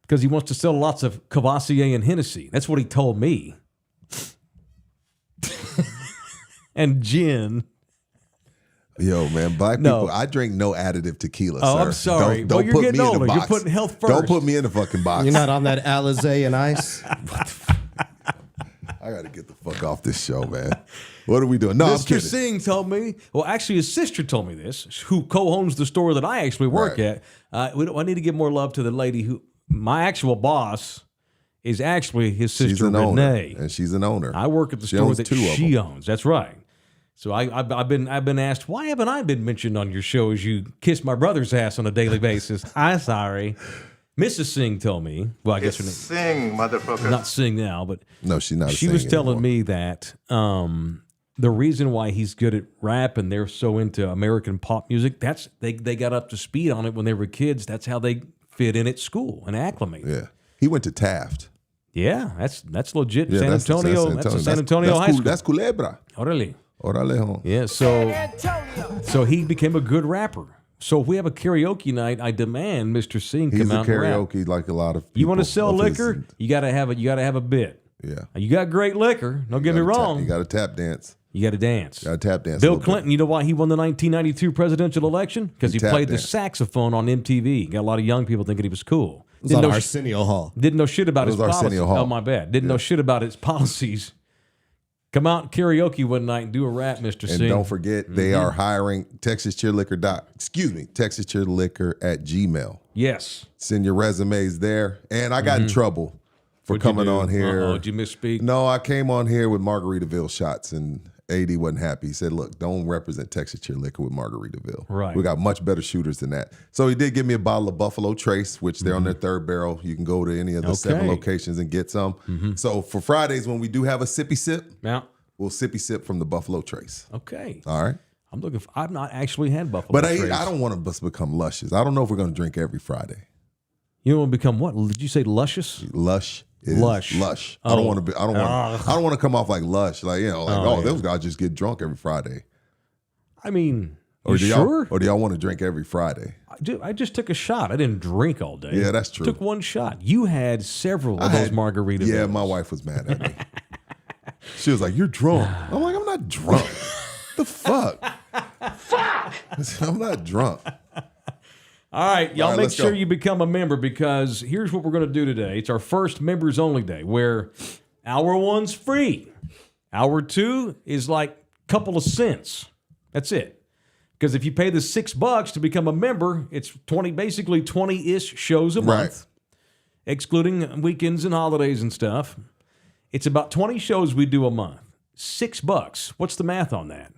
because he wants to sell lots of Cavassier and Hennessy. That's what he told me. And gin. Yo, man, black No. people, I drink no additive tequila, Oh, sir. I'm sorry. Don't Well, you're put getting me in older. the You're box. putting health Don't first. put me in the fucking box. You're not on that Alizé and ice? I got to get the fuck off this show, man. What are we doing? No, I'm Mr. kidding. Singh told me, well, actually, his sister told me this, who co-owns the store that I actually work Right. at. I need to give more love to the lady who, my actual boss, is actually his sister, She's an owner, Renee. and she's an owner. I work at the She store owns that 2 of she them. owns. That's right. So I've been asked, why haven't I been mentioned on your show as you kiss my brother's ass on a daily basis? I'm sorry. Mrs. Singh told me, well, I guess her name, Sing, motherfucker. not Singh now, but No, she's not. she was telling me that the reason why he's good at rap and they're so into American pop music, that's they got up to speed on it when they were kids. That's how they fit in at school and acclimate. Yeah, he went to Taft. Yeah, that's legit. Yeah, San that's Antonio. That's a San Antonio high school. That's Culebra. Orale. Orale, home. Yeah, so he became a good rapper. So if we have a karaoke night, I demand Mr. Singh He's come a out and rap. karaoke like a lot of people. You want to sell of his- liquor? You gotta have a bit. Yeah. You got great liquor. Don't get me wrong. You got to tap dance. You got to dance. Got to tap dance. a Bill little bit. Clinton, you know why he won the 1992 presidential election? Because he He tap played the danced. saxophone on MTV. Got a lot of young people thinking he was cool. It was Didn't on know, Arsenio Hall. didn't know shit about It his was policies. Arsenio Hall. Oh, my bad. Didn't know shit about his policies. Come out and karaoke one night and do a rap, Mr. And Singh. don't forget, they are hiring Texas Cheerliquor at Gmail. Yes. Send your resumes there. And I got in trouble for What'd you coming do? on here. Uh-oh, did you misspeak? No, I came on here with Margaritaville shots, and AD wasn't happy. He said, look, don't represent Texas Cheer Liquor with Margaritaville. Right. We got much better shooters than that. So he did give me a bottle of Buffalo Trace, which they're on their 3rd barrel. You can go to any of the 7 Okay. locations and get some. So for Fridays, when we do have a sippy sip, Now, we'll sippy sip from the Buffalo Trace. okay. All right? I'm looking for, I've not actually had Buffalo But Trace. I don't want to become luscious. I don't know if we're going to drink every Friday. You don't want to become what? Did you say luscious? Lush. Is Lush. Lush. I Oh. don't want to be. I don't want to come off like Lush. Like yeah. those guys just get drunk every Friday. I mean, Or you do sure? Or do y'all want to drink every Friday? I just took a shot. I didn't drink all day. Yeah, that's true. Took one shot. You had several of those margaritas. Yeah, my wife was mad at me. She was like, "You're drunk." I'm like, "I'm not drunk. The fuck? I'm not drunk." All right, y'all All right, make let's sure go. you become a member because here's what we're going to do today. It's our first members only day where hour 1's free. Hour 2 is like a couple of cents. That's it. Because if you pay the $6 to become a member, it's basically 20-ish shows a month, excluding weekends and holidays and stuff. It's about 20 shows we do a month. $6. What's the math on that?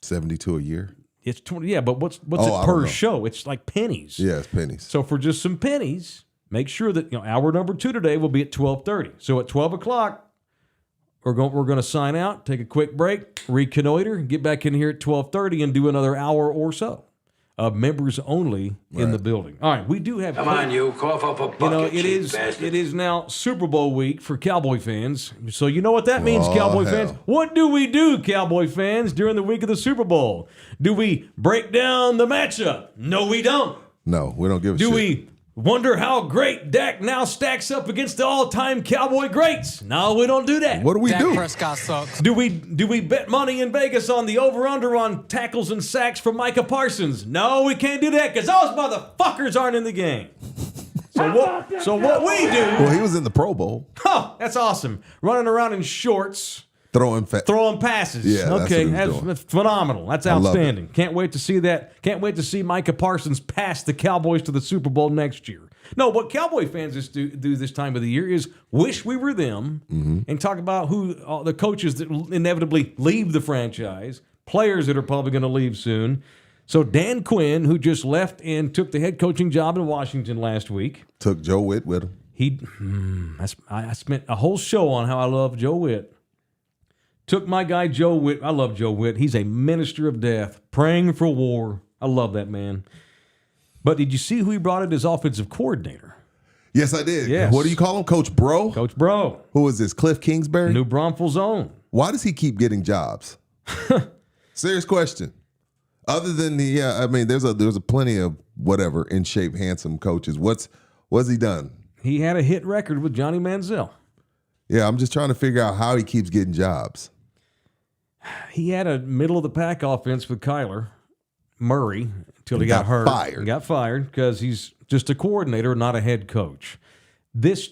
72 a year. It's 20. Yeah, but what's I it don't per know. show? It's like pennies. Yeah, it's pennies. So for just some pennies, make sure that hour number 2 today will be at 12:30. So at 12 o'clock, we're going to sign out, take a quick break, reconnoiter, get back in here at 12:30 and do another hour or so of members only in the building. All right, we do have. Come on, you cough up a bucket, It is now Super Bowl week for Cowboy fans. So you know what that means, Oh, Cowboy hell. fans. What do we do, Cowboy fans, during the week of the Super Bowl? Do we break down the matchup? No, we don't. No, we don't give a Do shit. we Wonder how great Dak now stacks up against the all-time Cowboy greats. No, we don't do that. What do we do? Prescott sucks. Do we bet money in Vegas on the over-under on tackles and sacks from Micah Parsons? No, we can't do that because those motherfuckers aren't in the game. So what we do... Well, he was in the Pro Bowl. Oh, that's awesome. Running around in shorts... Throwing passes. Yeah, okay, that's that's phenomenal. That's outstanding. Can't wait to see that. Can't wait to see Micah Parsons pass the Cowboys to the Super Bowl next year. No, what Cowboy fans do this time of the year is wish we were them and talk about who the coaches that will inevitably leave the franchise, players that are probably going to leave soon. So Dan Quinn, who just left and took the head coaching job in Washington last week, took Joe Witt with him. I spent a whole show on how I love Joe Witt. Took my guy Joe Witt. I love Joe Witt. He's a minister of death, praying for war. I love that man. But did you see who he brought in as offensive coordinator? Yes, I did. Yes. What do you call him? Coach Bro? Coach Bro. Who is this? Cliff Kingsbury? New Braunfels own. Why does he keep getting jobs? Serious question. Other than there's a plenty of whatever in shape, handsome coaches. What's he done? He had a hit record with Johnny Manziel. Yeah, I'm just trying to figure out how he keeps getting jobs. He had a middle of the pack offense with Kyler Murray until he got hurt. Fired. He got fired because he's just a coordinator, not a head coach. This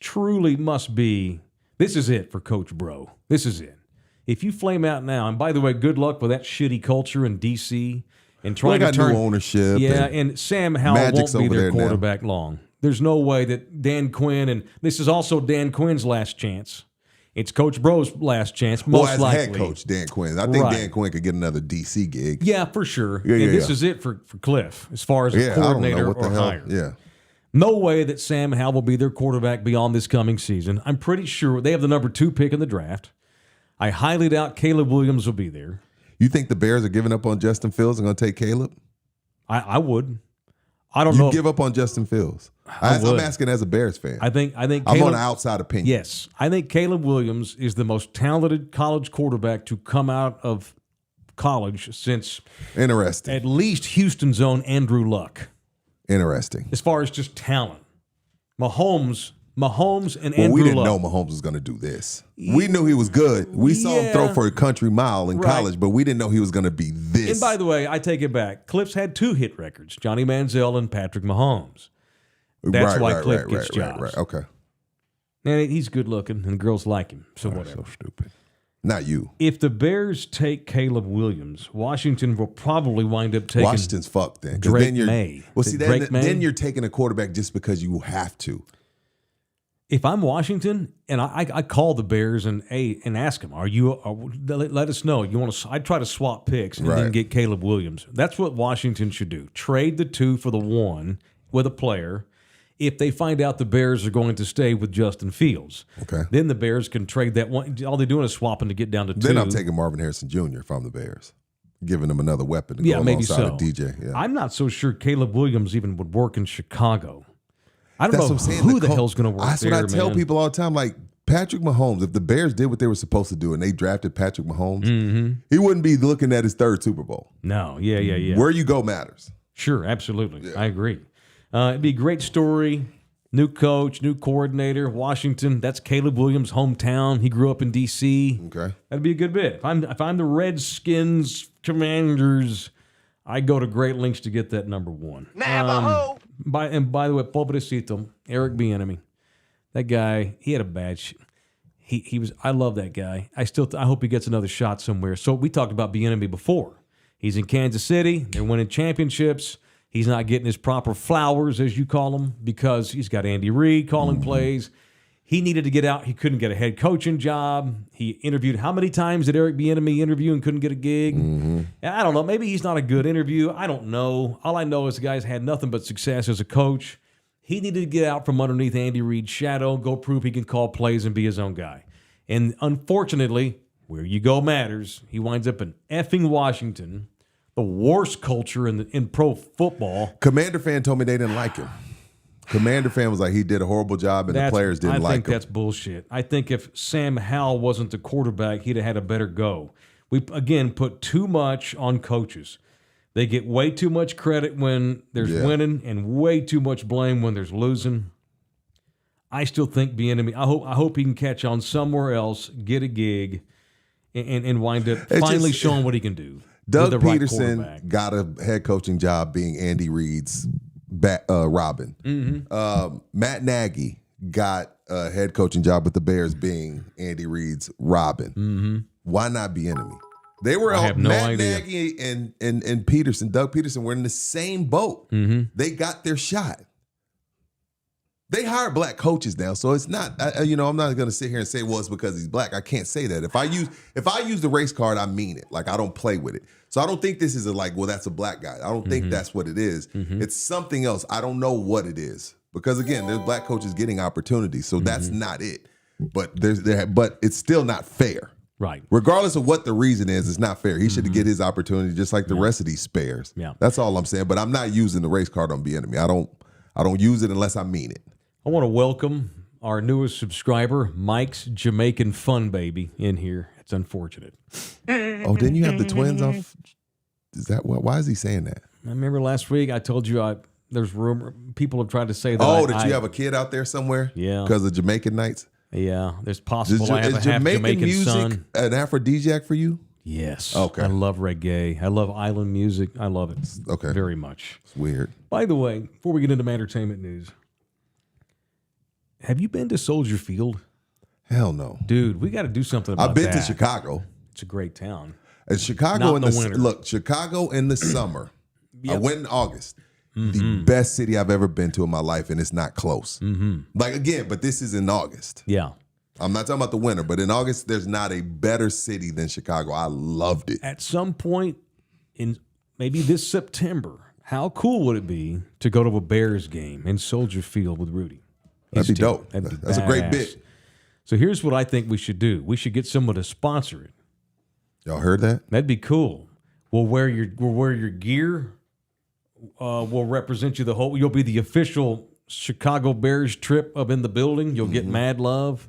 truly must be. This is it for Coach Bro. This is it. If you flame out now, and by the way, good luck with that shitty culture in D.C. and trying to turn new ownership. Yeah, and Sam Howell won't be their quarterback now. long. There's no way that Dan Quinn, and this is also Dan Quinn's last chance. It's Coach Bro's last chance, most likely. Head coach Dan Quinn. I think Dan Quinn could get another DC gig. Yeah, for sure. Yeah, This is it for Cliff as far as a coordinator or hire. Yeah. No way that Sam Howell will be their quarterback beyond this coming season. I'm pretty sure they have the number 2 pick in the draft. I highly doubt Caleb Williams will be there. You think the Bears are giving up on Justin Fields and going to take Caleb? I would. I don't know. You give up on Justin Fields? I'm asking as a Bears fan. I think I'm Caleb, on an outside opinion. Yes. I think Caleb Williams is the most talented college quarterback to come out of college since Interesting. at least Houston's own Andrew Luck. Interesting. As far as just talent. Mahomes and Andrew Well, we didn't Luck. know Mahomes was going to do this. We knew he was good. We saw him throw for a country mile in college, but we didn't know he was going to be this. And by the way, I take it back. Cliff's had 2 hit records, Johnny Manziel and Patrick Mahomes. That's why Cliff gets jobs. Right. Okay. And he's good looking, and girls like him, so whatever. So stupid. Not you. If the Bears take Caleb Williams, Washington will probably wind up taking Washington's fucked then. Drake May. Well, see, Drake May? then you're taking a quarterback just because you have to. If I'm Washington and I call the Bears and ask them, let us know. You want to? I'd try to swap picks and then get Caleb Williams. That's what Washington should do. Trade the 2 for the 1 with a player. If they find out the Bears are going to stay with Justin Fields, then the Bears can trade that 1. All they're doing is swapping to get down to 2. Then I'm taking Marvin Harrison Jr. if I'm the Bears, giving him another weapon to go maybe alongside so. of DJ. Yeah. I'm not so sure Caleb Williams even would work in Chicago. I don't That's know what I'm saying. who the hell's going to work That's there, what I tell man. people all the time. Like Patrick Mahomes, if the Bears did what they were supposed to do and they drafted Patrick Mahomes, he wouldn't be looking at his 3rd Super Bowl. No, yeah. Where you go matters. Sure, absolutely. Yeah. I agree. It'd be a great story. New coach, new coordinator, Washington. That's Caleb Williams' hometown. He grew up in D.C. Okay. That'd be a good bit. If I'm the Redskins Commanders, I go to great lengths to get that number 1. Navajo. By the way, pobrecito, Eric Bieniemy. That guy, he had a bad he was. I love that guy. I hope he gets another shot somewhere. So we talked about Bieniemy before. He's in Kansas City. They're winning championships. He's not getting his proper flowers, as you call them, because he's got Andy Reid calling plays. He needed to get out. He couldn't get a head coaching job. He interviewed. How many times did Eric Bieniemy interview and couldn't get a gig? I don't know. Maybe he's not a good interview. I don't know. All I know is the guy's had nothing but success as a coach. He needed to get out from underneath Andy Reid's shadow, go prove he can call plays and be his own guy. And unfortunately, where you go matters. He winds up in effing Washington, the worst culture in pro football. Commander fan told me they didn't like him. Commander fan was like, he did a horrible job and the players didn't like him. I think that's bullshit. I think if Sam Howell wasn't the quarterback, he'd have had a better go. We, again, put too much on coaches. They get way too much credit when there's winning and way too much blame when there's losing. I still think Bieniemy, I hope he can catch on somewhere else, get a gig, and wind up finally showing what he can do. Doug Peterson got a head coaching job being Andy Reid's Robin. Mm-hmm. Matt Nagy got a head coaching job with the Bears being Andy Reid's Robin. Mm-hmm. Why not Bieniemy? They were Matt idea. Nagy and Peterson, Doug Peterson, were in the same boat. Mm-hmm. They got their shot. They hire black coaches now, so it's not. I'm not going to sit here and say, well, it's because he's black. I can't say that. If I use the race card, I mean it. Like, I don't play with it. So I don't think this is that's a black guy. I don't think that's what it is. Mm-hmm. It's something else. I don't know what it is because again, there's black coaches getting opportunities, so that's not it. But but it's still not fair. Right. Regardless of what the reason is, it's not fair. He should get his opportunity just like the rest of these spares. Yeah. That's all I'm saying. But I'm not using the race card on Bieniemy. I don't use it unless I mean it. I want to welcome our newest subscriber, Mike's Jamaican Fun Baby, in here. It's unfortunate. Oh, didn't you have the twins off? Is that why is he saying that? I remember last week I told you there's rumor. People have tried to say that. Oh, you have a kid out there somewhere? Yeah. Because of Jamaican nights? Yeah. There's possible I have a half Jamaican Jamaican music son. an aphrodisiac for you? Yes. Okay. I love reggae. I love island music. I love it Okay. very much. It's weird. By the way, before we get into my entertainment news, have you been to Soldier Field? Hell no. Dude, we got to do something about that. I've been to Chicago. It's a great town. And Chicago Not in the winter. Look, Chicago in the summer. I went in August. Mm-hmm. The best city I've ever been to in my life, and it's not close. Mm-hmm. Like again, but this is in August. Yeah. I'm not talking about the winter, but in August, there's not a better city than Chicago. I loved it. At some point in maybe this September, how cool would it be to go to a Bears game in Soldier Field with Rudy? That'd be His team? dope. That'd be That's a great badass. bit. So here's what I think we should do. We should get someone to sponsor it. Y'all heard that? That'd be cool. We'll wear your gear. We'll represent you the whole. You'll be the official Chicago Bears trip up in the building. You'll get mad love.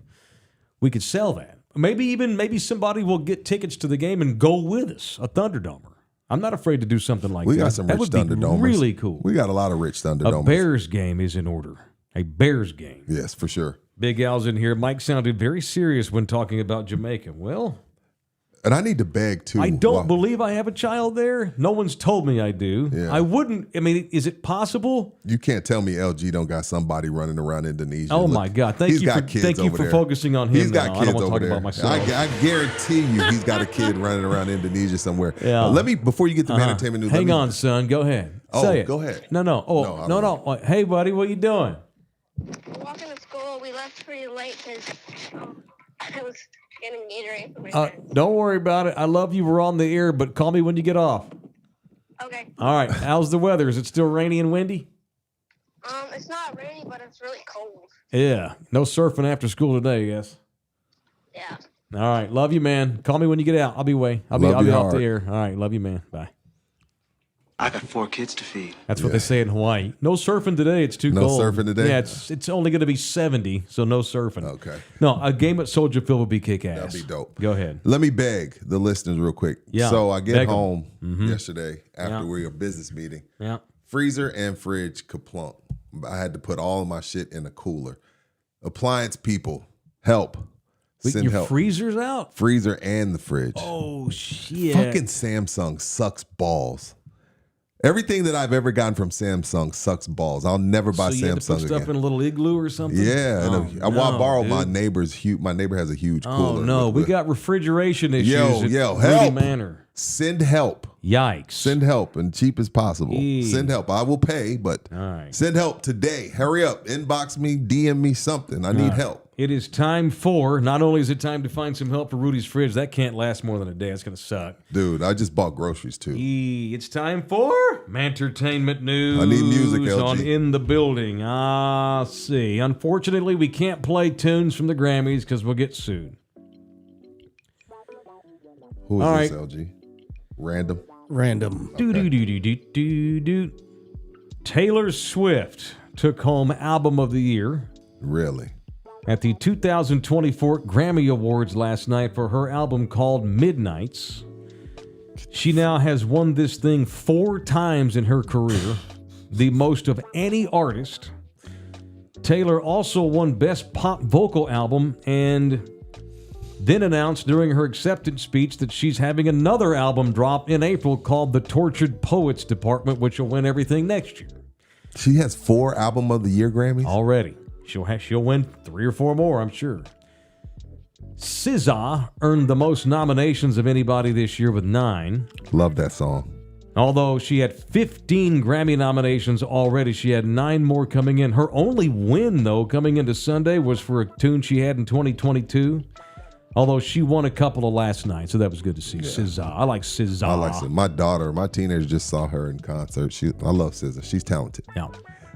We could sell that. Maybe somebody will get tickets to the game and go with us. A Thunderdomer. I'm not afraid to do something like that. We got some that rich would be Thunderdomers. really cool. We got a lot of rich Thunderdomers. A Bears game is in order. A Bears game. Yes, for sure. Big Al's in here. Mike sounded very serious when talking about Jamaica. Well, And I need to beg too. I don't believe I have a child there. No one's told me I do. Yeah. I wouldn't. I mean, is it possible? You can't tell me LG don't got somebody running around Indonesia. Oh Look, my God! Thank he's you got kids for over there. focusing on him. He's got now. kids I don't want to over talk there. about myself. I guarantee you, he's got a kid running around Indonesia somewhere. Yeah. Let me before you get to entertainment news. Hang on, son. Go ahead. Oh, Say it. go ahead. No. No, Oh, I no. don't Hey, buddy, what you doing? Walking to school, we left pretty late because I was getting Gatorade for my friends. Don't worry about it. I love you. We're on the air, but call me when you get off. Okay. All right. How's the weather? Is it still rainy and windy? It's not rainy, but it's really cold. Yeah. No surfing after school today, yes. Yeah. All right. Love you, man. Call me when you get out. I'll be I'll be you off the hard. air. All right. Love you, man. Bye. I got 4 kids to feed. That's what they say in Hawaii. No surfing today. It's too No cold. surfing today? Yeah, it's only going to be 70, so no surfing. Okay. No, a game at Soldier Field would be kick-ass. That'd be dope. Go ahead. Let me beg the listeners real quick. Yeah, So I get beg 'em. home yesterday after Yeah. we were a business meeting. Yeah. Freezer and fridge kaplunk. I had to put all of my shit in a cooler. Appliance people, help. Send Your help. freezer's out? Freezer and the fridge. Oh, shit. Fucking Samsung sucks balls. Everything that I've ever gotten from Samsung sucks balls. I'll never buy so you had to Samsung put stuff again. in a little igloo or something? Yeah, Oh, I borrowed dude. my neighbor's huge. My neighbor has a huge cooler. Oh, no. with- We got refrigeration issues at yo, Rudy help. Manor. Send help. Yikes. Send help and cheap as possible. Eee. Send help. I will pay, but All right. send help today. Hurry up. Inbox me, DM me something. I need help. It is time for, not only is it time to find some help for Rudy's fridge, that can't last more than a day. That's going to suck. Dude, I just bought groceries too. It's time for entertainment news. I need music, LG. on In the Building. See. Unfortunately, we can't play tunes from the Grammys because we'll get sued. Who is All this, right. LG? Random. Random. Do. Taylor Swift took home Album of the Year Really? at the 2024 Grammy Awards last night for her album called Midnights. She now has won this thing 4 times in her career, the most of any artist. Taylor also won Best Pop Vocal Album and then announced during her acceptance speech that she's having another album drop in April called The Tortured Poets Department, which will win everything next year. She has 4 Album of the Year Grammys? Already. She'll win 3 or 4 more, I'm sure. SZA earned the most nominations of anybody this year with 9. Love that song. Although she had 15 Grammy nominations already, she had 9 more coming in. Her only win, though, coming into Sunday was for a tune she had in 2022. Although she won a couple of last night, so that was good to see. SZA. I like SZA. I like SZA. My daughter, my teenager just saw her in concert. I love SZA. She's talented. Yeah.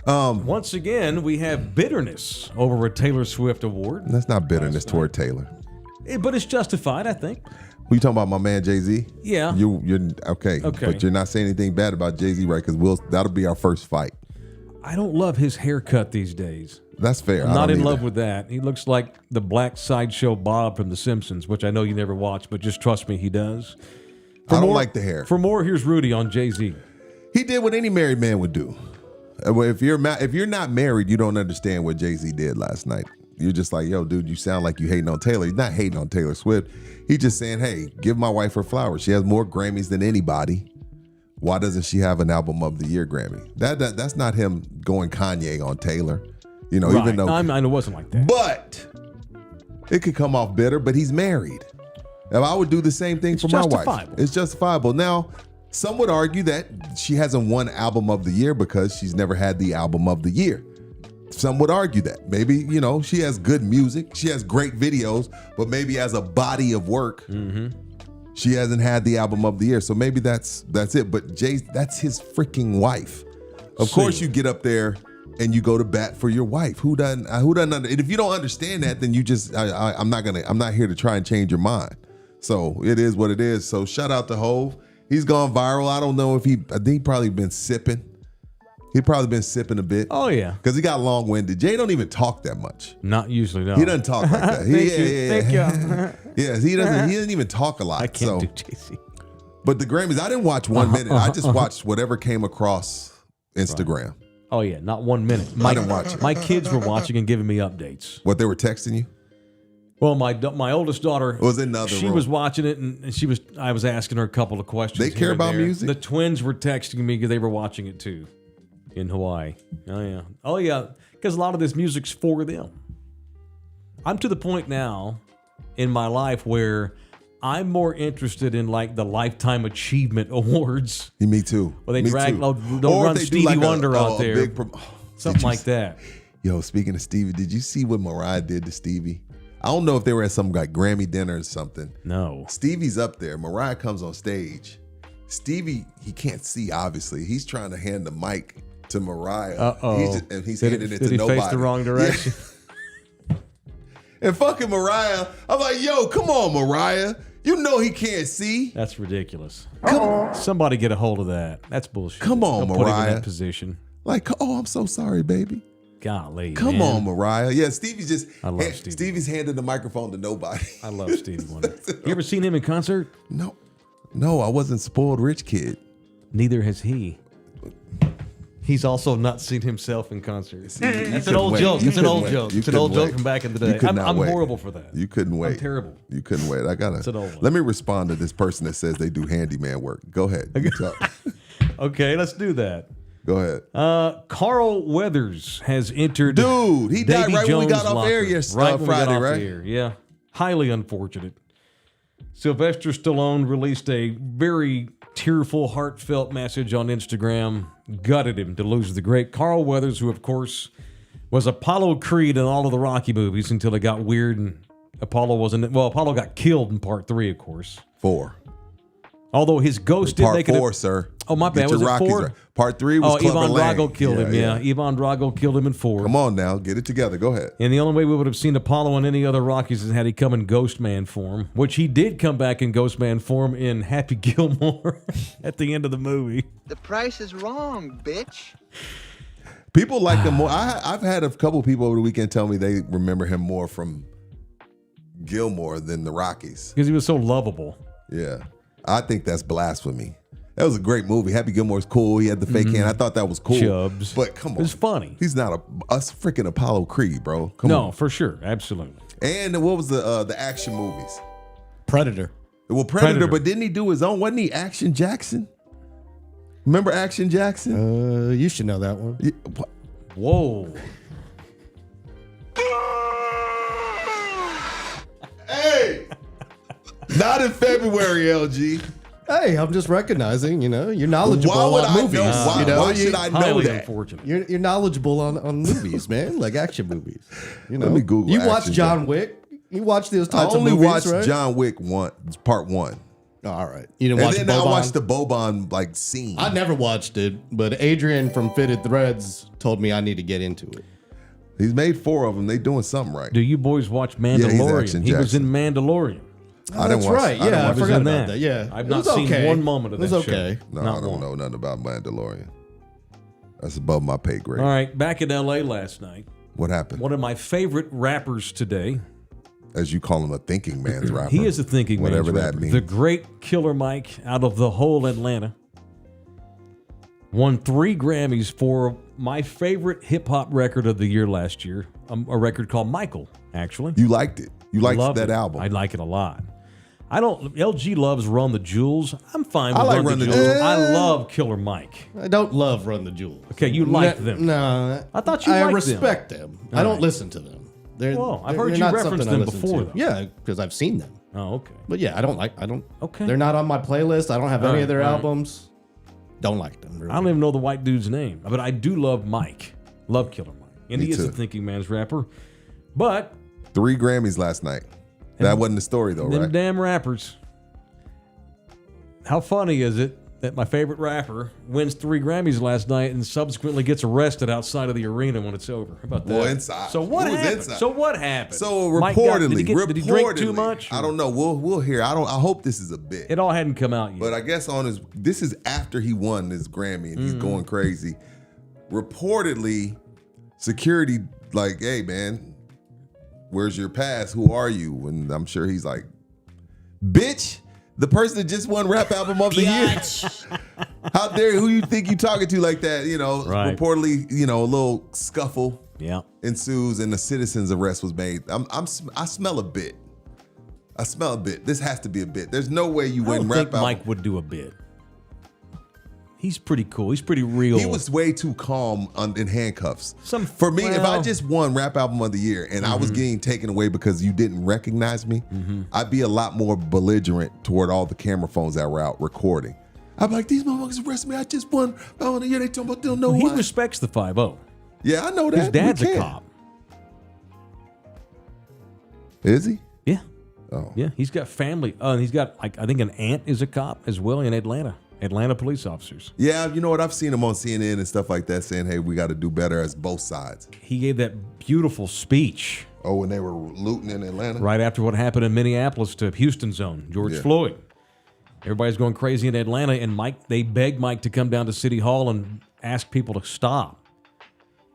Once again, we have bitterness over a Taylor Swift award. That's not bitterness toward Taylor. But it's justified, I think. Who you talking about, my man Jay-Z? Yeah. You're okay. But you're not saying anything bad about Jay-Z, right? Because that'll be our first fight. I don't love his haircut these days. That's fair. I'm not in love with that. He looks like the black sideshow Bob from The Simpsons, which I know you never watched, but just trust me, he does. I don't like the hair. For more, here's Rudy on Jay-Z. He did what any married man would do. If you're not married, you don't understand what Jay-Z did last night. You're just like, yo, dude, you sound like you hating on Taylor. He's not hating on Taylor Swift. He's just saying, hey, give my wife her flowers. She has more Grammys than anybody. Why doesn't she have an Album of the Year Grammy? That's not him going Kanye on Taylor. You know, right. even though I know it wasn't like that. But it could come off bitter, but he's married. If I would do the same thing for my wife. It's justifiable. Now, some would argue that she hasn't won Album of the Year because she's never had the Album of the Year. Some would argue that. Maybe, you know, she has good music. She has great videos, but maybe as a body of work, she hasn't had the Album of the Year. So maybe that's it. But Jay, that's his freaking wife. Of course you get up there and you go to bat for your wife. Who doesn't and if you don't understand that, then you just I'm not here to try and change your mind. So it is what it is. So shout out to Hov. He's gone viral. I don't know if I think he probably been sipping. He probably been sipping a bit. Oh yeah, because he got long-winded. Jay don't even talk that much. Not usually, no. He doesn't talk like that. Thank you. Yes, he doesn't. He doesn't even talk a lot. I can't do Jay-Z. But the Grammys, I didn't watch 1 minute. I just watched whatever came across Instagram. Right. Oh yeah, not 1 minute. I didn't watch it. My kids were watching and giving me updates. What, they were texting you? Well, my oldest daughter was in another room. Was watching it, and I was asking her a couple of questions. They care about music? The twins were texting me because they were watching it too in Hawaii. Oh yeah, because a lot of this music's for them. I'm to the point now in my life where I'm more interested in like the Lifetime Achievement Awards. Me too. Where they don't run Stevie like Wonder out there. Something like that. Yo, speaking of Stevie, did you see what Mariah did to Stevie? I don't know if they were at some like Grammy dinner or something. No. Stevie's up there. Mariah comes on stage. Stevie, he can't see, obviously. He's trying to hand the mic to Mariah. Uh-oh. And he's handing it to nobody. Did he face the wrong direction? Yeah. And fucking Mariah, I'm like, yo, come on, Mariah. You know he can't see. That's ridiculous. Come on. Somebody get a hold of that. That's bullshit. Come on, Don't Mariah. put him in that position. Like, oh, I'm so sorry, baby. Golly, Come man. on, Mariah. Yeah, Stevie's just. I love Stevie. Stevie's handing the microphone to nobody. I love Stevie Wonder. You ever seen him in concert? No, I wasn't spoiled rich kid. Neither has he. He's also not seen himself in concert. It's an old joke. It's an old joke. It's an old joke from back in the day. I'm horrible for that. You couldn't wait. I'm terrible. You couldn't wait. It's an old one. Let me respond to this person that says they do handyman work. Go ahead. Okay, let's do that. Go ahead. Carl Weathers has entered. Dude, he died right when we got off air Friday, right? Yeah. Highly unfortunate. Sylvester Stallone released a very tearful, heartfelt message on Instagram. Gutted him to lose the great Carl Weathers, who, of course, was Apollo Creed in all of the Rocky movies until it got weird and Apollo got killed in part 3, of course. 4. Although his ghost did make it. Part 4, sir. Oh, my bad. Was it 4? Right. Part 3 was Clubber Ivan Lang. Drago killed him. Yeah, Ivan Drago killed him in 4. Come on now, get it together. Go ahead. And the only way we would have seen Apollo in any other Rockies is had he come in Ghost Man form, which he did come back in Ghost Man form in Happy Gilmore at the end of the movie. The price is wrong, bitch. People like him more. I've had a couple people over the weekend tell me they remember him more from Gilmore than the Rockies. Because he was so lovable. Yeah. I think that's blasphemy. That was a great movie. Happy Gilmore's cool. He had the fake hand. I thought that was cool. Chubbs. But come on. It's funny. He's not a freaking Apollo Creed, bro. Come on. No, for sure. Absolutely. And what was the action movies? Predator. Well, Predator, but didn't he do his own? Wasn't he Action Jackson? Remember Action Jackson? You should know that one. Whoa. Hey! Not in February, LG. Hey, I'm just recognizing, you're knowledgeable Why would on I movies. know? Why should I know Highly that? unfortunate. You're knowledgeable on movies, man, like action movies. Let me Google You watched Action John Jackson. Wick? You watched those I types of only movies, watched right? John Wick Part 1. Oh, all right. You didn't And watch then Boban? I watched the Boban scene. I never watched it, but Adrian from Fitted Threads told me I need to get into it. He's made 4 of them. They doing something right. Do you boys watch Yeah, he's Mandalorian? Action He was in Jackson. Mandalorian. I didn't That's watch. right. I didn't Yeah, I watch forgot in about that. that. Yeah, I've It not was seen okay. one moment of It was that okay. show. No, Not I don't one. know nothing about Mandalorian. That's above my pay grade. All right, back in L.A. last night, What happened? one of my favorite rappers today. As you call him, a thinking man's rapper. He is a thinking man's whatever that rapper. means. The great Killer Mike out of the whole Atlanta won 3 Grammys for my favorite hip hop record of the year last year. A record called Michael, actually. You liked it. You liked Loved that it. album. I like it a lot. I don't. LG loves Run the Jewels. I'm fine with I like Run the Run the Jewels. Jewels. I love Killer Mike. I don't love Run the Jewels. Okay, you like them. No. I thought you I liked respect them. I All don't right. listen to them. Well, I've heard they're you not reference something I them listen before, to. though. Yeah, because I've seen them. Oh, okay. But yeah, I don't. Okay. They're not on my playlist. I don't have any right, of their all right. albums. Don't like them. Really. I don't even know the white dude's name, but I do love Mike. Love Killer Mike. And Me he is a too. thinking man's rapper. But 3 Grammys last night. That wasn't the story, though, them right? damn rappers. How funny is it that my favorite rapper wins 3 Grammys last night and subsequently gets arrested outside of the arena when it's over? How about that? Well, inside. So what He was happened? inside. So what happened? So Mike reportedly, did he drink too much? I don't know. We'll hear. I hope this is a bit. It all hadn't come out yet. But I guess this is after he won his Grammy and he's Mm. going crazy. Reportedly, security like, hey man, where's your pass? Who are you? And I'm sure he's like, bitch, the person that just won Rap Album of the Year. How dare who you think you talking to like that? Right. Reportedly, a little scuffle yeah. ensues and the citizen's arrest was made. I smell a bit. I smell a bit. This has to be a bit. There's no way you I win don't Rap think Album. Mike would do a bit. He's pretty cool. He's pretty real. He was way too calm in handcuffs. For me, if I well- just won Rap Album of the Year and I was getting taken away because you didn't recognize me, I'd be a lot more belligerent toward all the camera phones that were out recording. I'd be like, these motherfuckers arrested me. I just won Rap Album of the Year. They talking about they don't know He why. respects the 5-0. Yeah, I know that. His dad's We a can. cop. Is he? Yeah. Oh. Yeah, he's got family. He's got, I think an aunt is a cop as well in Atlanta. Atlanta police officers. Yeah, you know what? I've seen him on CNN and stuff like that saying, hey, we got to do better as both sides. He gave that beautiful speech Oh, when they were looting in Atlanta? right after what happened in Minneapolis to Houston's own George Yeah. Floyd. Everybody's going crazy in Atlanta, and they begged Mike to come down to City Hall and ask people to stop.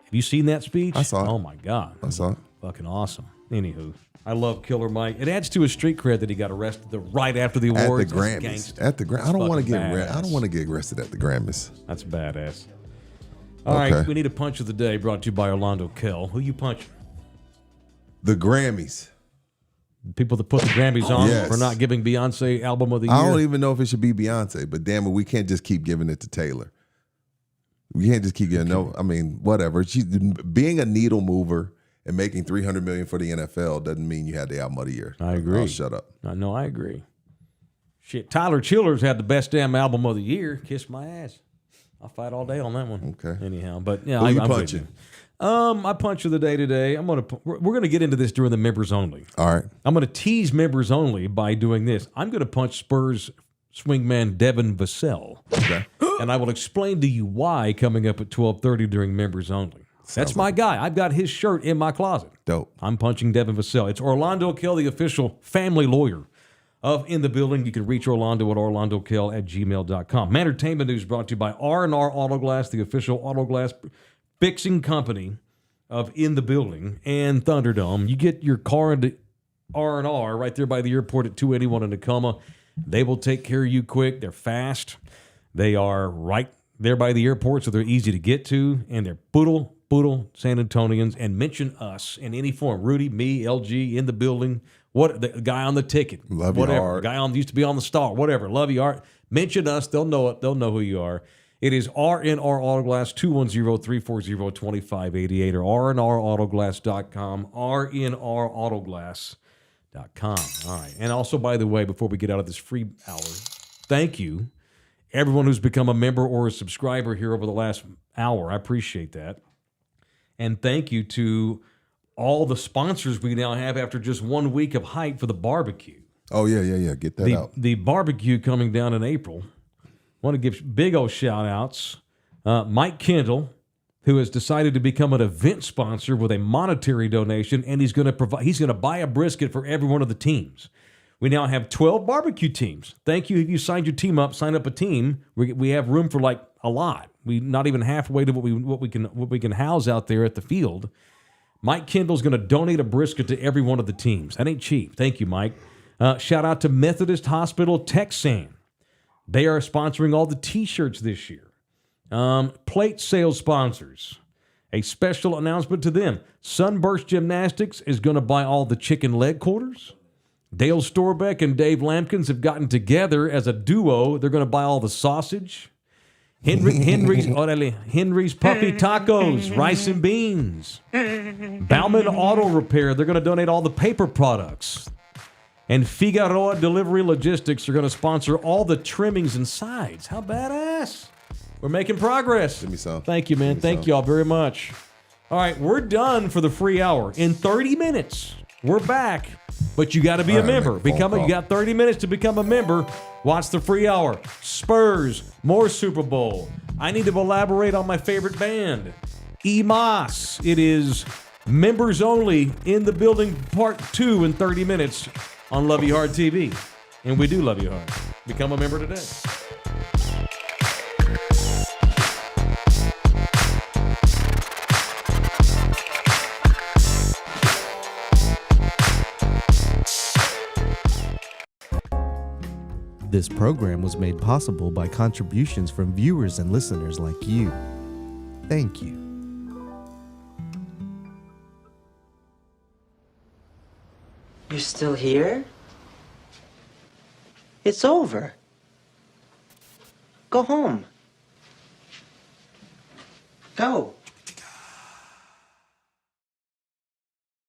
Have you seen that speech? I saw it. Oh, my God. I saw it. Fucking awesome. Anywho, I love Killer Mike. It adds to his street cred that he got arrested right after the At awards. the That's Grammys. gangster. At the Grammys. That's I don't want to fucking get badass. I don't want to get arrested at the Grammys. That's badass. All right, Okay. we need a punch of the day brought to you by Orlando Kell. Who you punching? The Grammys. People that put the Grammys on Yes. for not giving Beyonce Album of the Year. I don't even know if it should be Beyonce, but damn it, we can't just keep giving it to Taylor. We can't just keep getting no. I mean, whatever. Being a needle mover and making $300 million for the NFL doesn't mean you had the album of the year. I agree. I'll shut up. No, I agree. Shit, Tyler Childers had the best damn album of the year. Kiss my ass. I'll fight all day on that one. Okay. Anyhow, but yeah, Who you I'm with punching? you. My punch of the day today. We're gonna get into this during the members only. All right. I'm gonna tease members only by doing this. I'm gonna punch Spurs swingman Devin Vassell. Okay. And I will explain to you why coming up at 12:30 during members only. That's my guy. I've got his shirt in my closet. Dope. I'm punching Devin Vassell. It's Orlando Kell, the official family lawyer of In the Building. You can reach Orlando at orlandokell@gmail.com. Entertainment news brought to you by R&R Autoglass, the official autoglass fixing company of In the Building and Thunderdome. You get your car into R&R right there by the airport at 281 in Tacoma. They will take care of you quick. They're fast. They are right there by the airport, so they're easy to get to, and they're poodle San Antonians. And mention us in any form. Rudy, me, LG, in the building, what the guy on the ticket, Love you, whatever, Art. guy on used to be on the star, whatever. Love you, Art. Mention us. They'll know it. They'll know who you are. It is RNR Autoglass, 210-340-2588 or rnrautoglass.com, rnrautoglass.com. All right. And also, by the way, before we get out of this free hour, thank you, everyone who's become a member or a subscriber here over the last hour. I appreciate that. And thank you to all the sponsors we now have after just 1 week of hype for the barbecue. Oh, yeah. Get that out. The barbecue coming down in April. Want to give big old shout outs. Mike Kendall, who has decided to become an event sponsor with a monetary donation, and he's going to buy a brisket for every one of the teams. We now have 12 barbecue teams. Thank you. If you signed your team up, sign up a team. We have room for like a lot. We not even halfway to what we can house out there at the field. Mike Kendall's going to donate a brisket to every one of the teams. That ain't cheap. Thank you, Mike. Shout out to Methodist Hospital Texan. They are sponsoring all the T-shirts this year. Plate sales sponsors. A special announcement to them. Sunburst Gymnastics is going to buy all the chicken leg quarters. Dale Storbeck and Dave Lampkins have gotten together as a duo. They're going to buy all the sausage. Henry's Puffy Tacos, rice and beans. Bauman Auto Repair, they're going to donate all the paper products. And Figueroa Delivery Logistics are going to sponsor all the trimmings and sides. How badass. We're making progress. Give me some. Thank you, man. Thank you all very much. All right, we're done for the free hour. In 30 minutes, we're back. But you got to be a member. You got 30 minutes to become a member. Watch the free hour. Spurs, more Super Bowl. I need to elaborate on my favorite band, EMOS. It is members only in the building part 2 in 30 minutes on Love You Hard TV. And we do love you hard. Become a member today. This program was made possible by contributions from viewers and listeners like you. Thank you. You're still here? It's over. Go home. Go.